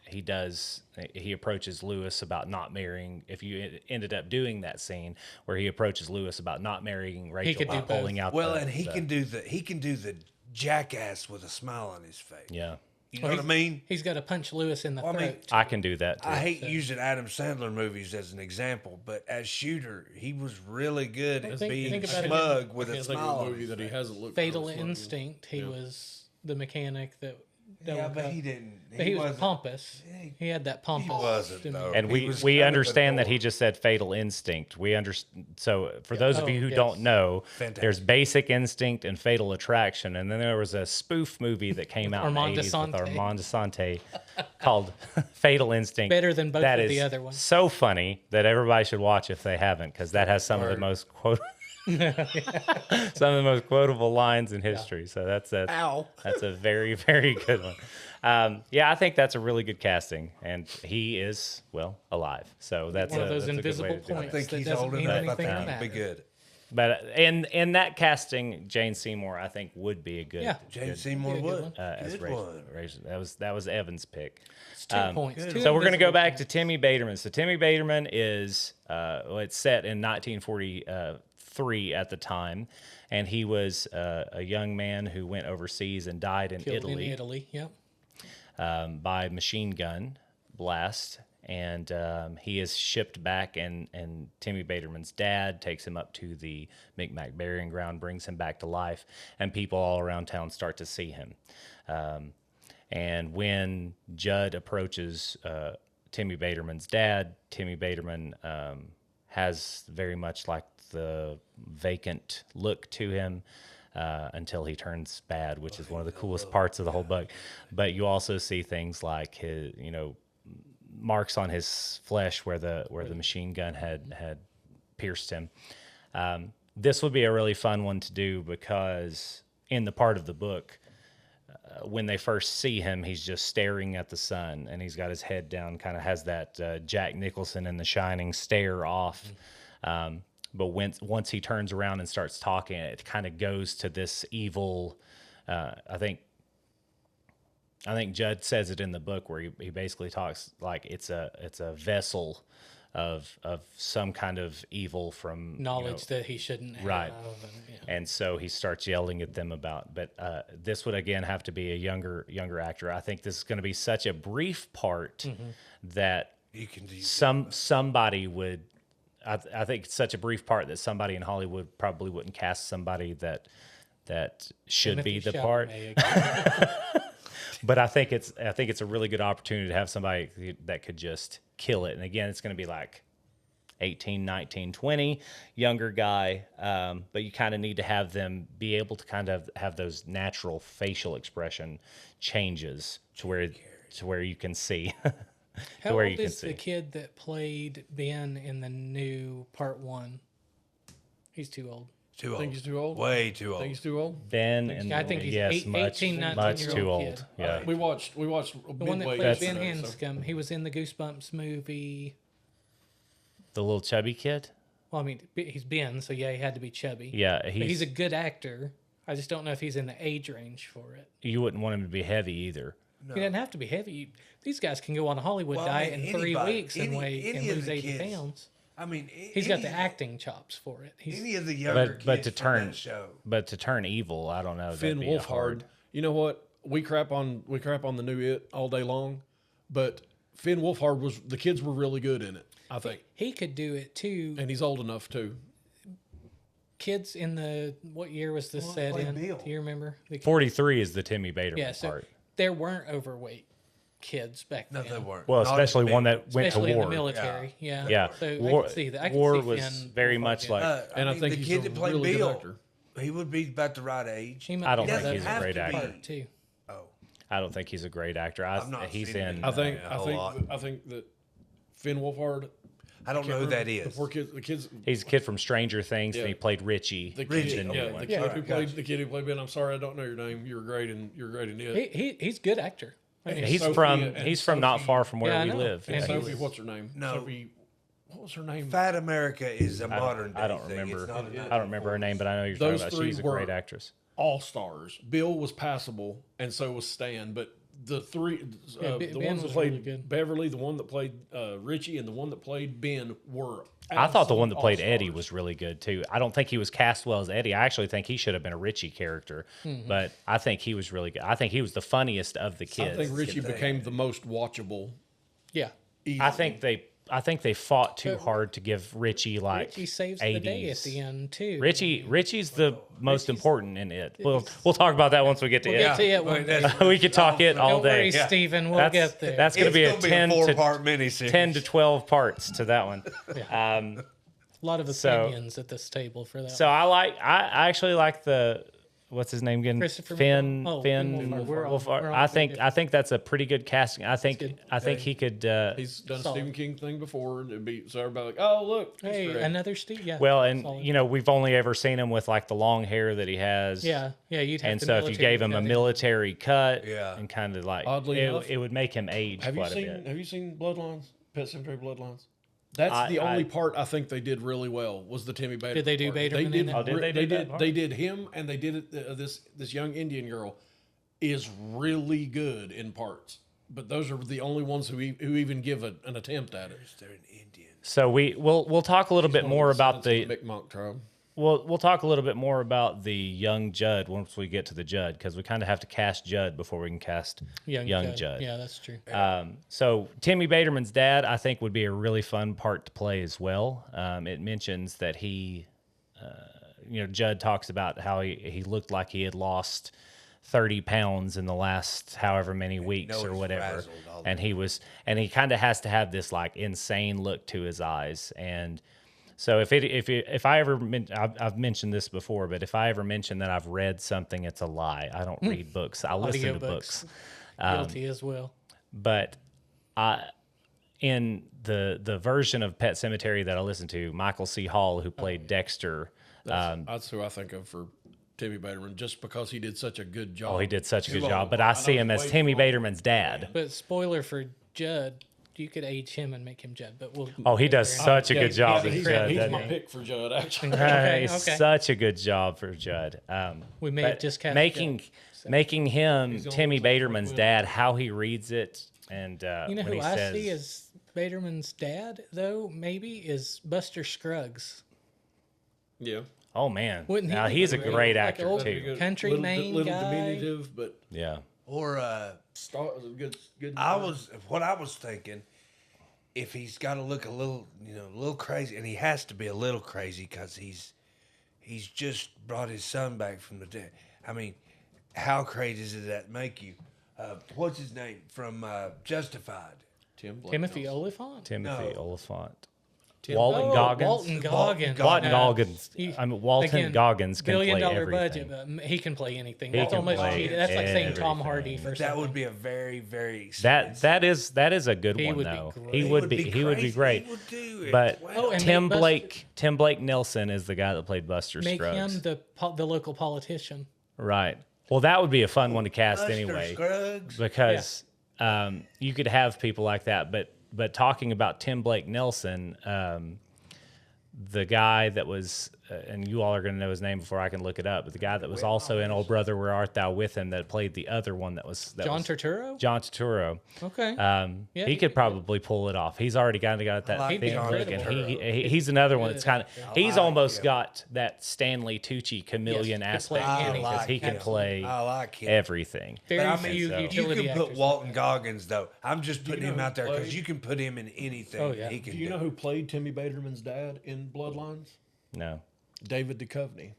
he approaches Lewis about not marrying. If you ended up doing that scene where he approaches Lewis about not marrying Rachel could by do pulling both. out. well, and he can do the jackass with a smile on his face. Yeah, You know what I mean? He's got to punch Lewis in the Well, I throat. mean, I can do that too. I hate using Adam Sandler movies as an example, but as Shooter, he was really good at being think about it. smug with I a can't think smile of a on movie his that he face. hasn't looked. Fatal real smug in. Instinct. He was the mechanic that. Yeah, but he didn't. But he was wasn't- pompous. He had that pompous. wasn't, demeanor. though. and He was we kind of understand that adored. he just said Fatal Instinct. We understand. So for those of Oh, you who yes. don't know, Fantastic. there's Basic Instinct and Fatal Attraction, and then there was a spoof movie that came out in the Armand 80s with Assante. Armand Assante called Fatal Instinct. Better than both That of the is other ones. So funny that everybody should watch if they haven't, because that has some of the most some of the most quotable lines in history. So that's a very, very good one. Yeah, I think that's a really good casting, and he is alive. So that's One of those that's a good way invisible to do it. I points. think that he's doesn't old mean enough. I anything think or he'd be matter. good. But in that casting, Jane Seymour, I think, would be a good. Yeah. Jane good, Seymour Yeah, good would. one. as Good Rachel, one. Rachel. That was Evan's pick. It's 2 points. Two So we're going to go invisible back to points. Timmy Baderman. So Timmy Baderman is it's set in 1943 at the time, and he was a young man who went overseas and died in Killed Italy. in Italy. Yep. By machine gun blast, and he is shipped back, and Timmy Baderman's dad takes him up to the Micmac burying ground, brings him back to life, and people all around town start to see him. And when Judd approaches Timmy Baderman's dad, Timmy Baderman has very much like the vacant look to him. Until he turns bad, which is one of the coolest parts of the whole book. But you also see things like his, marks on his flesh where the machine gun had pierced him. This would be a really fun one to do because in the part of the book, when they first see him, he's just staring at the sun, and he's got his head down, kind of has that Jack Nicholson in The Shining stare off. But once he turns around and starts talking, it kind of goes to this evil. I think Judd says it in the book where he basically talks like it's a vessel of some kind of evil from Knowledge that he shouldn't have. Right. And, and so he starts yelling at them about. But this would again have to be a younger actor. I think this is going to be such a brief part that You can do somebody would. I think it's such a brief part that somebody in Hollywood probably wouldn't cast somebody that should be the part. But I think it's a really good opportunity to have somebody that could just kill it. And again, it's going to be like 18, 19, 20, younger guy. But you kind of need to have them be able to kind of have those natural facial expression changes to where you can see. How where old you can is the see. kid that played Ben in the new part 1? He's too old. too old. Think he's too old? Way too Think old. he's too old? Ben and I think he's yes, much 18, 19 much year too old old. kid. Yeah, We watched The one that Midway plays Ben yesterday, so- Hanscom. He was in the Goosebumps movie. the little chubby kid. Well, I mean, he's Ben, so yeah, he had to be chubby. Yeah, But he's a good actor. I just don't know if he's in the age range for it. you wouldn't want him to be heavy either. He doesn't have to be heavy. These guys can go on a Hollywood Well, I diet mean, in 3 anybody- weeks and any of lose the 80 kids. pounds. I mean, He's got the acting chops for it. He's Any of the younger But kids to from turn that show. but to turn evil, I don't know. Finn that'd be Wolfhard. hard. You know what? We crap on the new It all day long, but Finn Wolfhard the kids were really good in it, I think, he could do it too. and he's old enough too. Kids in what year was this set played in? Bill? Do you remember? 43 is the Timmy Baterman Yeah, so part. there weren't overweight kids back No, then. they weren't. Well, Not especially as one big. that went Especially to in war. the military. Yeah. Yeah, So I war, can see that. I can war see was Finn very Wolfhard much doing like. And I mean, think the he's kid a that played really good Bill, actor. he would be about the right age. He might I don't be think doesn't he's a have great to be. actor. part too. Oh, I don't think he's a great actor. I've not He's seen him. in. I think a whole lot. I think that Finn Wolfhard. I don't know who that is. The kids. He's a kid from Stranger Things, Yeah. and he played Richie. The kid, Richie, in the yeah, new the one. kid Yeah, who gotcha. played the kid who played Ben. I'm sorry, I don't know your name. You're great in it. He's a good actor. I mean, He's Sophie from and he's from not Sophie- far from where Yeah, I we know. live. And Yeah, Sophie, he's- what's her name? No. Sophie, what was her name? Fat America is a modern day I don't thing. remember. It's not a I don't remember her name, but I know you're talking Those about. three She's a were- great actress. All stars. Bill was passable, and so was Stan. But the three, Yeah, the Ben ones that was played really good. Beverly, the one that played Richie, and the one that played Ben were. I thought the one that played absolute Eddie all-stars. was really good too. I don't think he was cast well as Eddie. I actually think he should have been a Richie character, but I think he was really good. I think he was the funniest of the I kids. think Richie thing. became the most watchable. yeah. I think they fought too hard to give Richie like He saves 80s. the day at the end too. Richie's the most important in it. We'll talk about that once we get to We'll it. get to it one Wait, day. that's- We could talk it all Don't worry, day. Stephen. We'll That's get there. that's going to be It's a gonna 10 to four-part miniseries. 10 to 12 parts to that one. a lot of so- opinions at this table for that. So I actually like the what's his name again? Christopher Finn Wolfhard. Oh, Finn Finn Wolfhard. We're Wolfhard. on I three think that's a pretty good casting. I think he could. He's done a Solid. Stephen King thing before, and it'd be so everybody like, oh look, he's Hey, great. another Steve. Yeah. well, and solid. we've only ever seen him with like the long hair that he has. Yeah. You'd have And to so if you gave him a military cut, Yeah. and kind of like Oddly enough, it would make him age Have you quite a seen bit. Have you seen Bloodlines? Pet Cemetery Bloodlines. That's the I- only part I think they did really well was the Timmy Baterman. Did they do part. Baterman They in did. it? Oh, did they do that part? They did him, and they did it. This young Indian girl is really good in parts, but those are the only ones who even give an attempt at it. They're an Indian. So we'll talk a little bit more about the Mi'kmaq tribe. we'll talk a little bit more about the young Judd once we get to the Judd, because we kind of have to cast Judd before we can cast young Judd. Yeah, that's true. So Timmy Baterman's dad, I think, would be a really fun part to play as well. It mentions that he, Judd talks about how he looked like he had lost 30 pounds in the last however many weeks or he's whatever, frazzled all the and he kind of has to have this like insane look to his eyes. And so if I ever I've mentioned this before, but if I ever mention that I've read something, it's a lie. I don't read books. I listen to books. Guilty as well. But in the version of Pet Cemetery that I listened to, Michael C. Hall, who played Dexter, That's who I think of for Timmy Baterman, just because he did such a good job. he did such a good Too job. long. But I I see know him it's as way Timmy too long. Baterman's dad. But spoiler for Judd, you could age him and make him Judd. But we'll. Oh, he does such a Yeah, good job yeah, as he's, Judd. he's doesn't my he? pick for Judd, actually. Okay, He's okay. such a good job for Judd. We may But have just cast making him He's the Timmy only one Baterman's with- dad, how he reads it, and You know when who he I says, see as Baderman's dad, though, maybe, is Buster Scruggs. Yeah. Oh man, Wouldn't he now be he's a great? great Like actor old- too. Country little, Maine little guy. diminutive, but Yeah. Or good. I was thinking, if he's got to look a little crazy, and he has to be a little crazy because he's just brought his son back from the dead. I mean, how crazy does that make you? What's his name from Justified? Timothy Oliphant? Timothy No. Oliphant. Tim- Walton Goggins. Walton Goggins. Walton No. Goggins. He- I mean, Walton Goggins can play $1 billion everything. budget, but he can play anything. He That's can almost play cheated. That's like saying Tom everything. Hardy for That something. would be a very, very That is a good He one would be though. great. He would be crazy. great. He would do it. But Wow. Oh, and Tim make Blake Nelson is the guy that played Buster Make Scruggs. him the local politician. Right. Well, that would be a fun one to cast Buster anyway, Scruggs. because you could have people like that. But talking about Tim Blake Nelson, the guy that was, and you all are going to know his name before I can look it up, but the guy that was also in Old Brother, Where Art Thou with him, that played the other one John Turturro? John Turturro. Okay. He Yeah, he could could probably pull it off. He's already got that like thin John look, and Turturro. he's another one that's kind of he's like almost him. got that Stanley Tucci chameleon Yes, could play aspect to him, anything. because he can him. play I like him. everything. Very But I mean, few so- you utility can put actors. Walton Goggins though. I'm just putting know him who out there because played- you can put him in anything. Oh, yeah. He can Do you know who played Timmy Baderman's dad in Bloodlines? No. David Duchovny.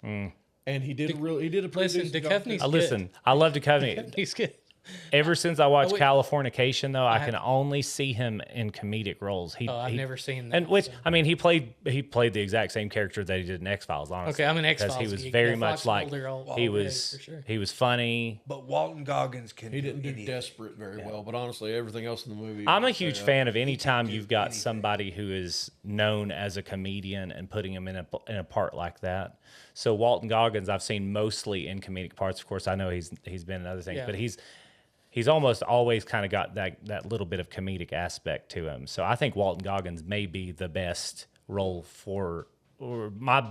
And he did a pretty Listen, decent Duchovny's job. Listen, I love Duchovny. He's good. Ever since I watched wait. Californication, though, I can only see him in comedic roles. I've never seen that. And which so. I mean, he played the exact same character that he did in X Files. Honestly, Okay, I'm an because X-Files he was geek. very Yeah, much Fox like Mulder all he day, was for sure. he was funny. But Walton Goggins can. He didn't do anything. Desperate very well, but honestly, everything else in the movie. I'm a was, huge fan of any time you've got somebody who is known as a comedian and putting him in a part like that. So Walton Goggins, I've seen mostly in comedic parts. Of course, I know he's been in other things, Yeah. but he's almost always kind of got that little bit of comedic aspect to him. So I think Walton Goggins may be the best role for, or my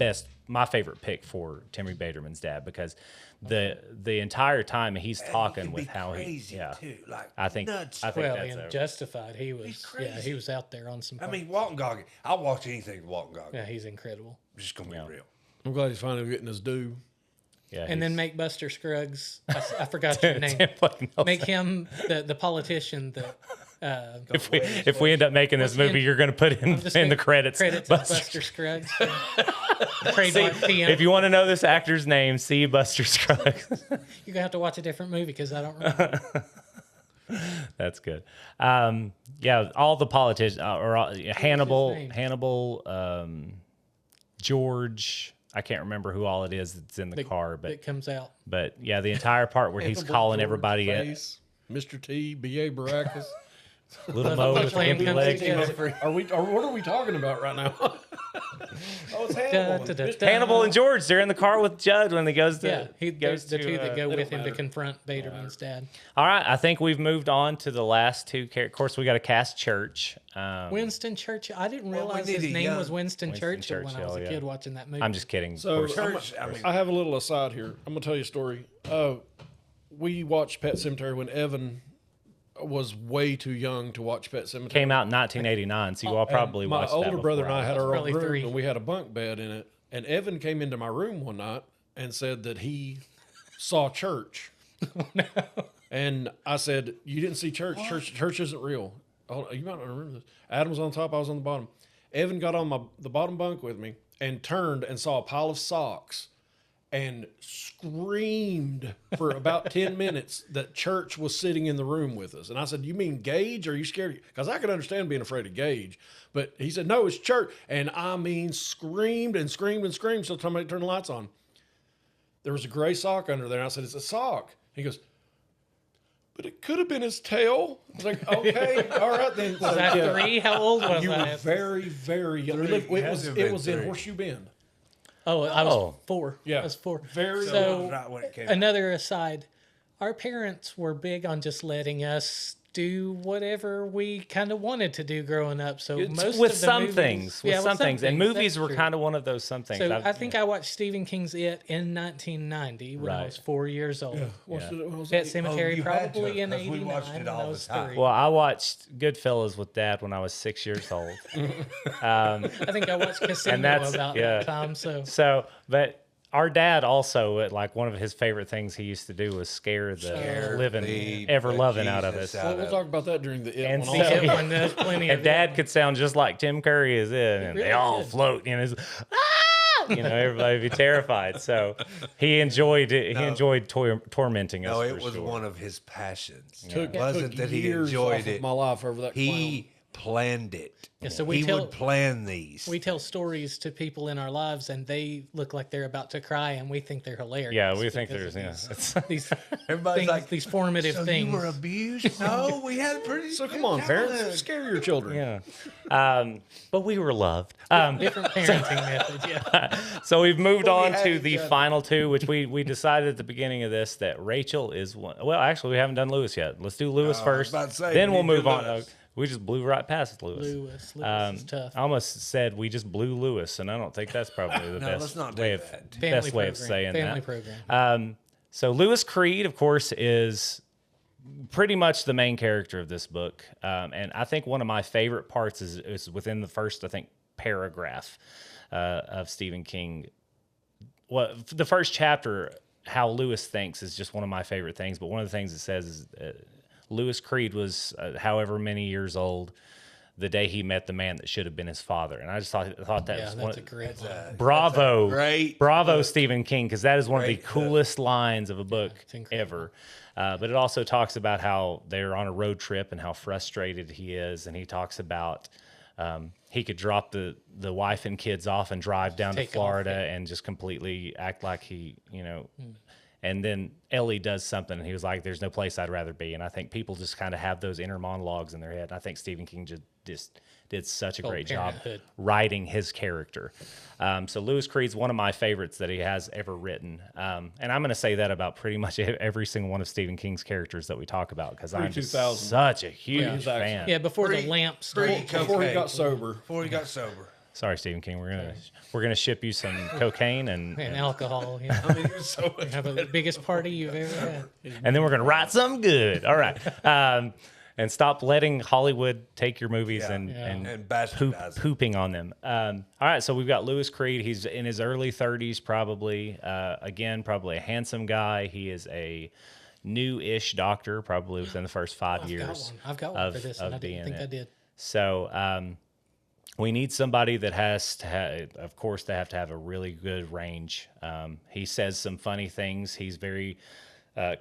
favorite pick for Timmy Baderman's dad, because the entire time he's And he talking can with be how crazy he too, like I think nuts. I think Well, that's in a, Justified, he was crazy. he was out there on some. I mean, Walton Goggins. I'll watch anything with Walton Goggins. yeah, he's incredible. I'm just gonna be real. I'm glad he's finally getting his due. yeah, And then he's- make Buster Scruggs. I forgot your name. Tim Blake Nelson. Make him the politician that. If we end up making this What's the movie, end- you're going to put in Just in the make credits. Credits Buster- of Buster Scruggs. Trademark PM. If you want to know this actor's name, see Buster Scruggs. You're gonna have to watch a different movie because I don't remember. That's good. Yeah, all the politicians, Hannibal, name? George. I can't remember who all it is that's in the car, but That comes out. yeah, the entire part where he's calling everybody in. Mr. T, B.A. Baracus. Little Mo with Plan wimpy comes legs. together. What are we talking about right now? Oh, it's Hannibal. Da, da, da, da. Hannibal and George, they're in the car with Judd when he goes to. Yeah, goes the two that go it with don't him to matter. confront Baderman's dad. All right, I think we've moved on to the last two characters. Of course, we got to cast Church. Winston Churchill. I didn't Well, we realize need his a name young was Winston Churchill when I was a Churchill, yeah. kid watching that movie. I'm just kidding. So Of course. Church, I mean, I have a little aside here. I'm gonna tell you a story. We watched Pet Sematary when Evan was way too young to watch Pet Sematary. Came out in 1989, so you all probably My watched that older brother and before I had our own Probably room, 3. and we had a bunk bed in it. And Evan came into my room one night and said that he saw Church. And I said, "You didn't see Church. Church isn't real." Oh, you might not remember this. Adam was on top. I was on the bottom. Evan got on the bottom bunk with me and turned and saw a pile of socks and screamed for about 10 minutes that Church was sitting in the room with us. And I said, "You mean Gage? Are you scared?" Because I could understand being afraid of Gage. But he said, "No, it's Church." And I mean, screamed and screamed and screamed till somebody turned the lights on. There was a gray sock under there. And I said, "It's a sock." He goes, "But it could have been his tail." I was like, "Okay, all right then." was that 3? How old was You were I? very, very young. It was in three. Horseshoe Bend. Oh, I was Oh. 4. Yeah. I was 4. Very So right when it came out. another aside, our parents were big on just letting us do whatever we kind of wanted to do growing up. So It's most with of the some movies, things, with yeah, some things, and movies that's were true. kind of one of those some things. So I think I watched Stephen King's It in 1990 when I Right. was 4 years old. What's Yeah. it- what was Pet it? Sematary you had to, probably in 'cause we '89 watched it when all I the was time. 3. Well, I watched Goodfellas with Dad when I was 6 years old. I think I watched Casino that's- about yeah. that time. So So, but our dad also, like, one of his favorite things he used to do was scare the Scare living, the ever loving out of Jesus us. out We'll of talk about that during the And one see- also. it one, there's plenty And of Dad it. could sound just like Tim Curry is in, and really they all could. float. You know, it's, ah! You know, everybody would be terrified. So he enjoyed it. He enjoyed tormenting us. No, it for was sure. one of his passions. Took, It wasn't took that he years enjoyed off it. of my life over that He planned it. Yeah, so He would plan these. we tell stories to people in our lives, and they look like they're about to cry, and we think they're hilarious. Yeah, we think because there's of it's, these Everybody's things, like, these formative so things. you were abused? No, we had a pretty. So good come on, parents, childhood." scare your children. yeah. But we were loved. Different parenting methods. Yeah, So we've moved But we on had to each the other. final two, which we decided at the beginning of this that Rachel is one. Well, actually, we haven't done Lewis yet. Let's do Lewis I was first. about to say, Then we we'll need to move do on. Lewis. We just blew right past Lewis. Lewis is tough. I almost said we just blew Lewis, and I don't think that's probably the No, best let's not do way of that. best way of program. saying Family that. program. So Lewis Creed, of course, is pretty much the main character of this book, and I think one of my favorite parts is within the first, I think, paragraph of Stephen King. Well, the first chapter, how Lewis thinks, is just one of my favorite things. But one of the things it says is Lewis Creed was however many years old the day he met the man that should have been his father, and I just thought that Yeah, was that's a great line. bravo, great bravo, Stephen King, because that is one of the Great book. coolest lines of a book it's incredible. ever. But it also talks about how they're on a road trip and how frustrated he is, and he talks about he could drop the wife and kids off and drive down to Take off, Florida yeah. and just completely act like he, And then Ellie does something, and he was like, "There's no place I'd rather be." And I think people just kind of have those inner monologues in their head. And I think Stephen King just did such a Oh, great job Parenthood. writing his character. So Lewis Creed's one of my favorites that he has ever written. And I'm going to say that about pretty much every single one of Stephen King's characters that we talk about, because I'm just 2000. such a huge Yeah. fan. Yeah, before Pre- the lamp pre- started. Before he Okay. got sober. Before he got sober. Sorry, Stephen King. We're gonna ship you some cocaine And alcohol. Yeah. I mean, it was so much. Have the biggest party you've ever had. and then we're gonna write something good. All right. And stop letting Hollywood take your movies Yeah. and And bastardize them. pooping on them. All right, so we've got Lewis Creed. He's in his early 30s, probably. Again, probably a handsome guy. He is a new-ish doctor, probably within the first 5 years. I've got one for this, and I didn't think I did. So we need somebody that has to have, of course, they have to have a really good range. He says some funny things. He's very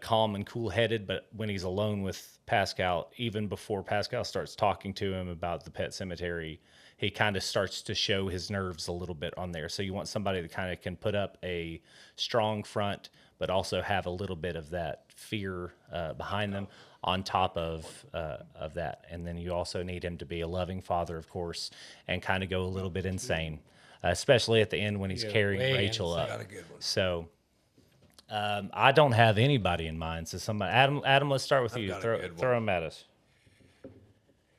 calm and cool-headed, but when he's alone with Pascal, even before Pascal starts talking to him about the Pet Sematary, he kind of starts to show his nerves a little bit on there. So you want somebody that kind of can put up a strong front, but also have a little bit of that fear behind them on top of that. And then you also need him to be a loving father, of course, and kind of go a little bit insane, especially at the end when he's carrying way Rachel insane. up. Got a good one. So I don't have anybody in mind. So somebody, Adam, let's start with you. got a Throw good one. them at us.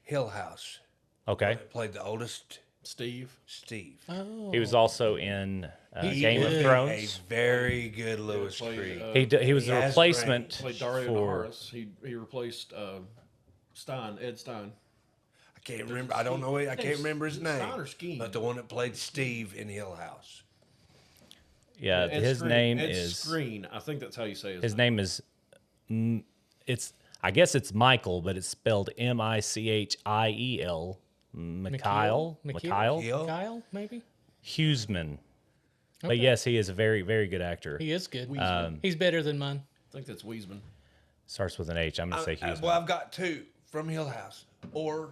Hill House. Okay. Played the oldest Steve. Steve. Oh, He was also in He Game was of A Thrones. very good Lewis played, Creed. He was he a has replacement Played Dario for. Naharis. He replaced Ed Stein. I can't remember. I don't know. I can't remember his name. Stein or Skeen? But the one that played Steve in Hill House. Yeah, Ed his Skrein. name Ed is. Skrein. I think that's how you say His name is. It's. I guess it's Michael, but it's spelled Michiel. Mikhail. McKeel? Hill? Kyle, maybe? Huseman. But Okay. yes, he is a very, very good actor. He is good. He's better than mine. I think that's Starts with an H. I'm going to say Huseman. Well, I've got two from Hill House. Or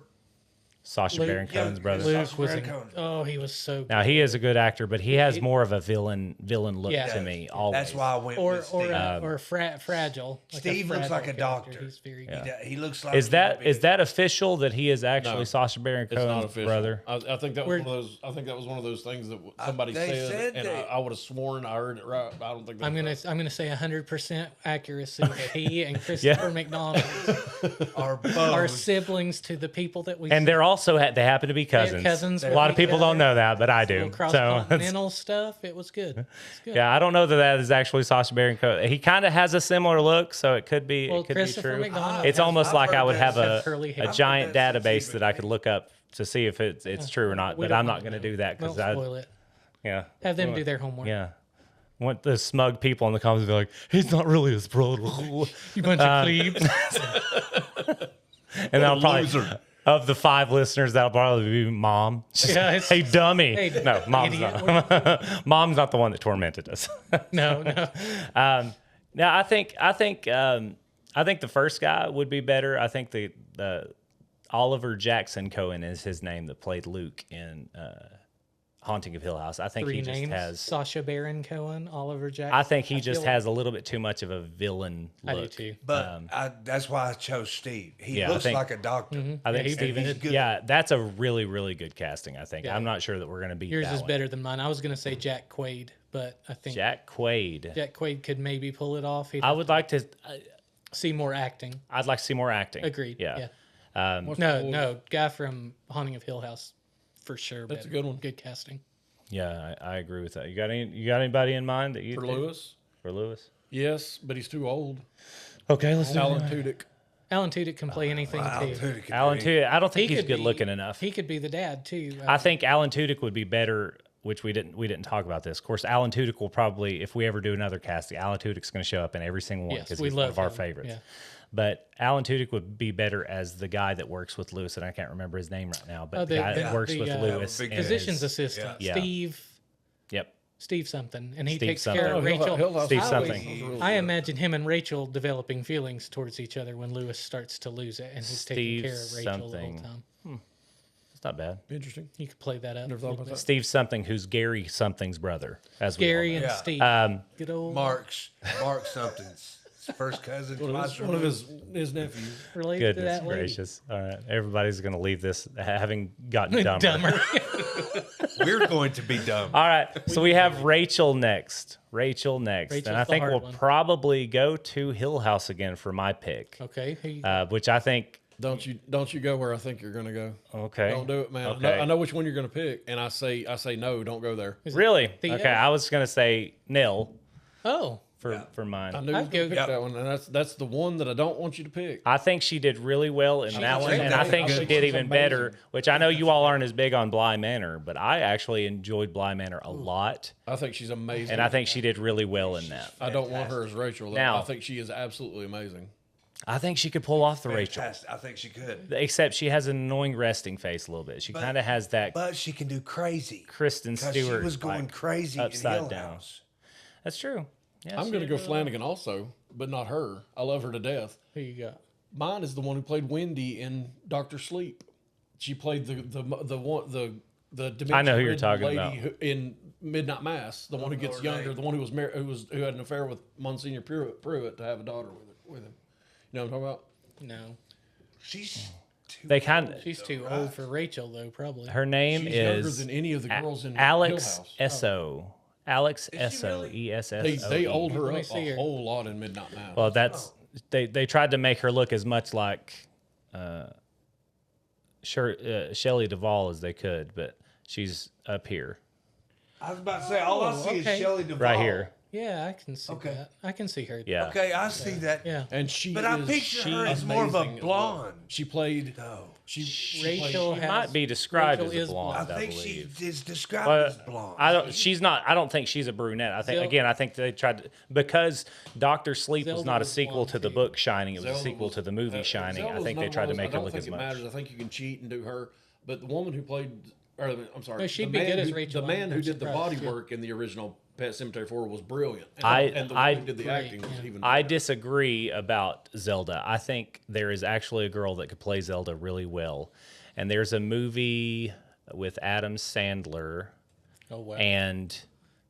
Sacha Luke- Baron Cohen's brother. Luke was Baron in, Cohen. oh, he was so good. Now he is a good actor, but he has more of a villain look Yeah. to me. Always. That's why I went or with Steve. fragile. Like Steve looks like a fragile doctor. character. He's very good. He looks like Is that official that he is actually No, Sacha Baron It's not Cohen's official. brother? I think that was We're- one of those. I think that was one of those things that somebody they said, said and they- I would have sworn I heard it right. But I don't think. I'm That's gonna say 100% accuracy that he and Christopher McDonald are are both. siblings to the people that we. And they're also they happen to be cousins. cousins A with lot of each people don't other. know that, but I do. cross So it's- continental stuff. It was good. It's good. yeah, I don't know that is actually Sacha Baron Cohen. He kind of has a similar look, so it could be. Well, it could be Christopher true. McDonald It's has- almost I've like I heard would that have have curly hair. a I've heard giant that since database even that I could look up to see if it's true or not. We But don't I'm not want going to know. do that Don't because spoil it. yeah. Have them do their homework. Yeah. Want the smug people in the comments to be like, he's not really his brother. You bunch of plebes. And that'll probably, of the 5 listeners, that'll probably be mom. Yeah, it's- hey, dummy. Hey, no, mom's idiot. not. Mom's not the one that tormented us. No. Now, I think the first guy would be better. I think the Oliver Jackson Cohen is his name that played Luke in Haunting of Hill House. I think 3 he just names: has. Sacha Baron Cohen, Oliver Jackson. I think he just feel has a little bit too much of a villain I look. do too. But that's why I chose Steve. He Yeah, I looks think- like a doctor. I think he's Steven. he's good. Yeah, that's a really, really good casting. I think. Yeah. I'm not sure that we're going to beat Yours that is one. better than mine. I was gonna say Jack Quaid, but I think Jack Quaid. Jack Quaid could maybe pull it off. He'd I would like to. see more acting. I'd like to see more acting. Agreed. Yeah. What's No, the- no, guy from Haunting of Hill House, for sure. That's a better. good one. Good casting. Yeah, I agree with that. You got anybody in mind that you for think? Lewis. For Lewis. Yes, but he's too old. Okay, let's Alan Tudyk. Alan Tudyk can play anything too. Tudyk could Alan be- Tudyk. I don't think He he's could good be- looking enough. He could be the dad too. I think Alan Tudyk would be better, which we didn't talk about this. Of course, Alan Tudyk will probably, if we ever do another casting, Alan Tudyk's going to show up in every single one Yes, because we he's one love of our him. favorites. Yeah. But Alan Tudyk would be better as the guy that works with Lewis, and I can't remember his name right now. But the guy that works with Lewis, big in physician's his- assistant, Yeah. Steve something, and he Steve takes something. care of Rachel. Steve I something. I imagine him and Rachel developing feelings towards each other when Lewis starts to lose it, and he's taking Steve care of Rachel the whole something. time. It's not bad. Interesting. You could play that up. Never a thought little about bit. that. Steve something, who's Gary something's brother, as we all Gary know. and Yeah. Steve. Good old Mark something's first cousin. One of his nephews. related to Goodness that lady. gracious! All right, everybody's going to leave this having gotten dumber. Dumber. We're going to be dumb. All right, so we have Rachel next. Rachel's the and I think hard we'll one. probably go to Hill House again for my pick, Okay. Who you- which I think. Don't you go where I think you're gonna go. Okay. Don't do it, man. Okay. I know which one you're gonna pick, and I say no. Don't go there. is it Really? Theo? Okay, I was going to say Nil Oh, for mine. I knew you I'd was gonna go- pick that one, and that's the one that I don't want you to pick. I think she did really well in that one, great. and I think I she think did she's even amazing. better. Which I know you all aren't as big on Bly Manor, but I actually enjoyed Bly Manor a lot, I think she's amazing, and I think she did really well in that. I don't want her as Rachel. Though. Now- I think she is absolutely amazing. I think she could pull off the Rachel, Fantastic. I think she could. except she has an annoying resting face a little bit. She kind of has that But she can do crazy. Kristen Because Stewart. she was going like, crazy in upside Hill down. House. That's true. Yeah, I'm she gonna did go really Flanagan also, but not her. I love her to death. who you got? Mine is the one who played Wendy in Doctor Sleep. She played the I know who you're dementia-ridden talking lady about. In Midnight Mass, the one who gets Lord, younger, hey. the one who was who had an affair with Monsignor Pruitt to have a daughter with him. You know what I'm talking about? No, She's too They kind of. she's too old for Rachel though. Probably. Her name She's younger is than any of the girls in Alex Hill House. Esso. Alex she Esso. really? ESSO. They old her Let me up see a her. whole lot in Midnight Mass. Well, that's they tried to make her look as much like Shelley Duvall as they could, but she's up here, I was about to say, all I see okay. is Shelley Duvall. right here. Yeah, I can see Okay. that. I can see her. Yeah. Okay, I see that. Yeah. and she But I is picture her as more of a amazing as well. blonde. She played. No. She Rachel She has, might be described Rachel as a is blonde, I I think she believe. is described But as blonde. I don't. She's not. I don't think she's a brunette. I think Zel- again. I think they tried to, because Doctor Sleep was Zelda not a was sequel blonde, to the too. book Shining. It was a Zelda sequel was- to the movie Shining. I Zelda's think they no tried to one make else. her look I as don't think much. it matters. I think you can cheat and do her. But the woman who played, or I'm sorry, No, she'd the be man good as who- Rachel. The man I'm who did the surprised. body Good. work in the original Pet Sematary 4 was brilliant. And, I- and the one I- who did the Great, acting was yeah. even. I better. disagree about Zelda. I think there is actually a girl that could play Zelda really well. And there's a movie with Adam Sandler Oh wow. and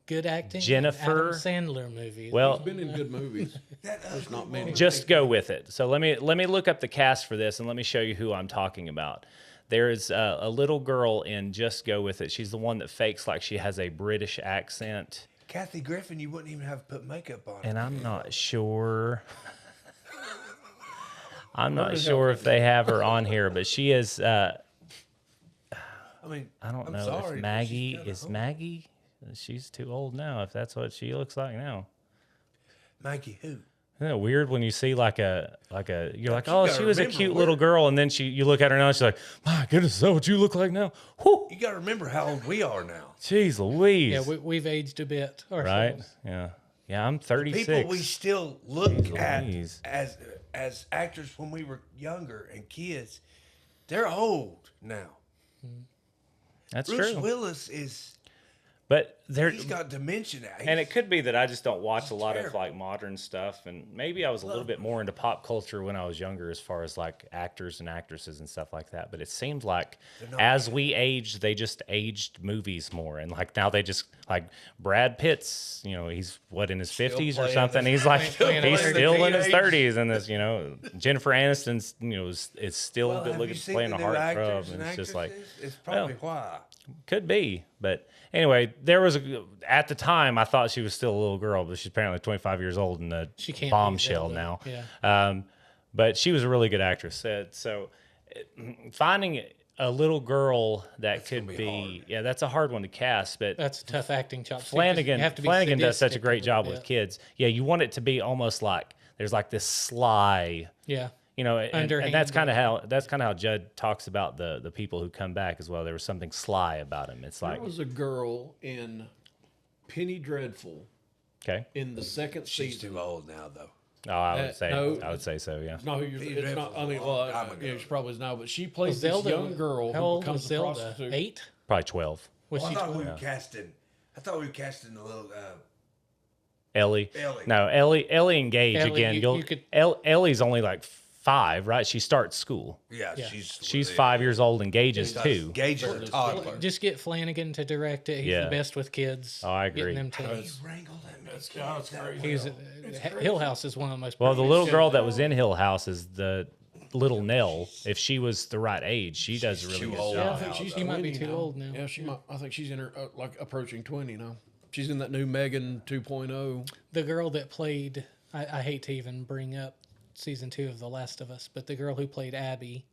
Good acting. Jennifer- Adam Sandler movies. well, Been in good movies. There's not many. just go with it. So let me look up the cast for this and let me show you who I'm talking about. There's a little girl in Just Go With It. She's the one that fakes like she has a British accent. Kathy Griffin, you wouldn't even have put makeup on. And I'm not sure. I'm not sure if they have her on here, but she is. I mean, I don't I'm know sorry, if but Maggie she's kinda is old. Maggie. She's too old now. If that's what she looks like now. Maggie who? Isn't it weird when you see like a you're like, you oh, gotta she was a remember cute where- little girl, and then you look at her now, and she's like, my goodness, is that what you look like now? Whew, You got to remember how old we are now. jeez Louise. yeah, we've aged a bit. right? Ourselves. Yeah, yeah. I'm 36. People we still look Jeez at Louise. as actors when we were younger and kids, they're old now. That's Bruce true. Willis is But he's got dementia now. and it could be that I just don't watch a lot of terrible. like modern stuff, and maybe I was a little bit more into pop culture when I was younger, as far as like actors and actresses and stuff like that. But it seemed like as we aged, they just aged movies more, and like now they just like Brad Pitt's, he's what in his 50s or playing something. the- He's like playing he's the still in his teenage- 30s, and this Jennifer Aniston's is still well, good have looking, you seen playing the a new heartthrob, actors and and it's just like. actresses? It's probably why. Could be, but anyway, there was at the time I thought she was still a little girl, but she's apparently 25 years old and a She can't be bombshell Zelda. now. Yeah. But she was a really good actress. So finding a little girl that could gonna be, be hard. yeah, that's a hard one to cast. But That's a tough acting job. too, 'cause Flanagan you have to be Flanagan does such a sadistic great little job with bit. kids. Yeah, you want it to be almost like there's like this sly. Yeah. And that's kind Underhanded. of how Judd talks about the people who come back as well. There was something sly about him. It's like, There was a girl in Penny Dreadful okay, in the second She's season. too old now, though. oh, I would say, no, I would say so, yeah. It's not who you're. Penny It's Dreadful not. I mean, was a well, long time ago. she probably is now, but she Was plays this Zelda young girl How who old becomes was a Zelda? prostitute. 8? Probably 12. Was Well, I she thought 12? we were casting. I thought we were casting the little. Ellie. Ellie. No, Ellie and Gage Ellie, again. you could- Ellie's only like 5, right? She starts school. Yeah, Yeah. she's 5 years old and Gage is 2. Gage is a toddler. Just get Flanagan to direct it. He's Yeah. the best with kids. Oh, I agree. Getting them to. He wrangled that man. That's crazy. He's Hill House is one of the most. Well, the brilliant little shows girl that ever. was in Hill House is the little Nell. If she was the right age, she does a really too good old. Yeah, I job. think now, she though. might be 20 too now. old now. Yeah, she might. I think she's in her like approaching 20 now. She's in that new Megan 2.0. The girl that played, I hate to even bring up season 2 of The Last of Us, but the girl who played Abby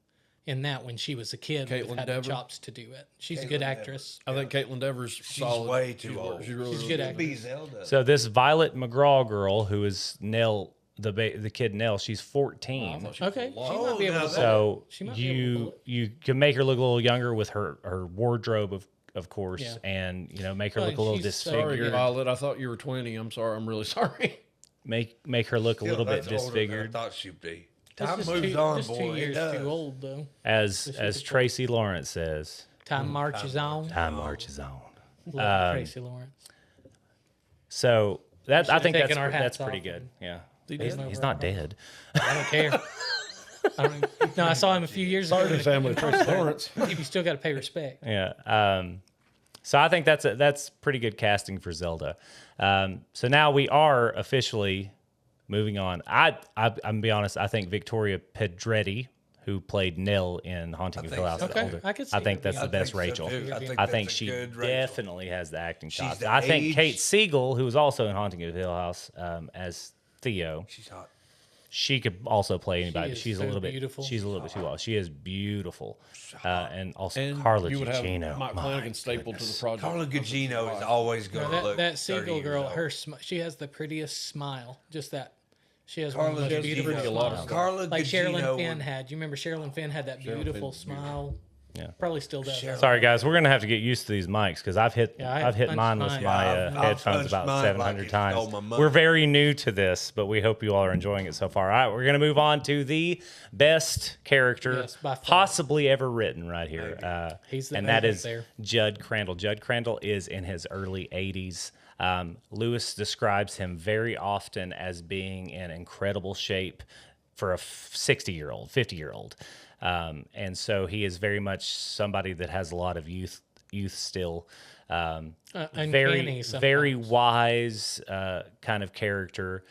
in that when she was a kid would have Caitlin had the Dever? chops to do it. She's a good Caitlin actress. I think Caitlin Devers She's solid. way too old. She's really, She's really good good. actor. Be Zelda. So this Violet McGraw girl, who is Nell, the kid Nell, she's 14. thought she was Okay, a lot she Oh, might be able now to. that- So She might be able to pull you can make her look a little younger with her wardrobe of course, Yeah. and make her Well, look a little she's Sorry, disfigured. Violet. I thought you were 20. I'm sorry. I'm really sorry. Make her look a little bit That's older than disfigured, I thought she'd be. That's Time just moves two, on, just boy. 2 It years does. too old though. as Tracy Lawrence says. Time marches on. Time marches on. Love Tracy Lawrence. So that I have think taken that's our that's hats pretty off good. Yeah, He he's, did? he's not dead. I don't care. No, I saw him a few years Sorry ago. to the family of Tracy Lawrence. You still got to pay respect. Yeah. So I think that's pretty good casting for Zelda. So now we are officially moving on. I'm gonna be honest. I think Victoria Pedretti, who played Nell in Haunting of think Hill House, so. the Okay, older, I could see I think her that's being- the I best think so, Rachel. too. I I that's think a she good Rachel. definitely has the acting She's chops. the I think age- Kate Siegel, who was also in Haunting of Hill House as Theo, She's hot. she could also play anybody. But is she's a so little bit. beautiful. She's a little bit too old. She is beautiful, and also And Carla you would have Gugino. Mike My Flanagan stapled to the project. Carla Gugino is always going to No, look that 30 Siegel years girl, old. she has the prettiest smile. Just that. She has Carla one of the most Gugino. beautiful Pretty a lot of smiles. stuff. Carla Like Gugino Sherilyn Finn would- had. You remember Sherilyn Finn had that beautiful Finn's smile? Yeah. Probably still does. Sherilyn- Sorry guys, we're gonna have to get used to these mics because I've hit Yeah, I I've hit punched mine with mine. my Yeah, I've headphones punched about mine 700 like it times. stole my money. We're very new to this, but we hope you all are enjoying it so far. All right, we're gonna move on to the best character Yes, by far. possibly ever written right here, He's the and that favorite is there. Judd Crandall. Judd Crandall is in his early 80s. Lewis describes him very often as being in incredible shape for a 60-year-old, 50-year-old. And so he is very much somebody that has a lot of youth still. Uncanny Very sometimes. wise kind of character.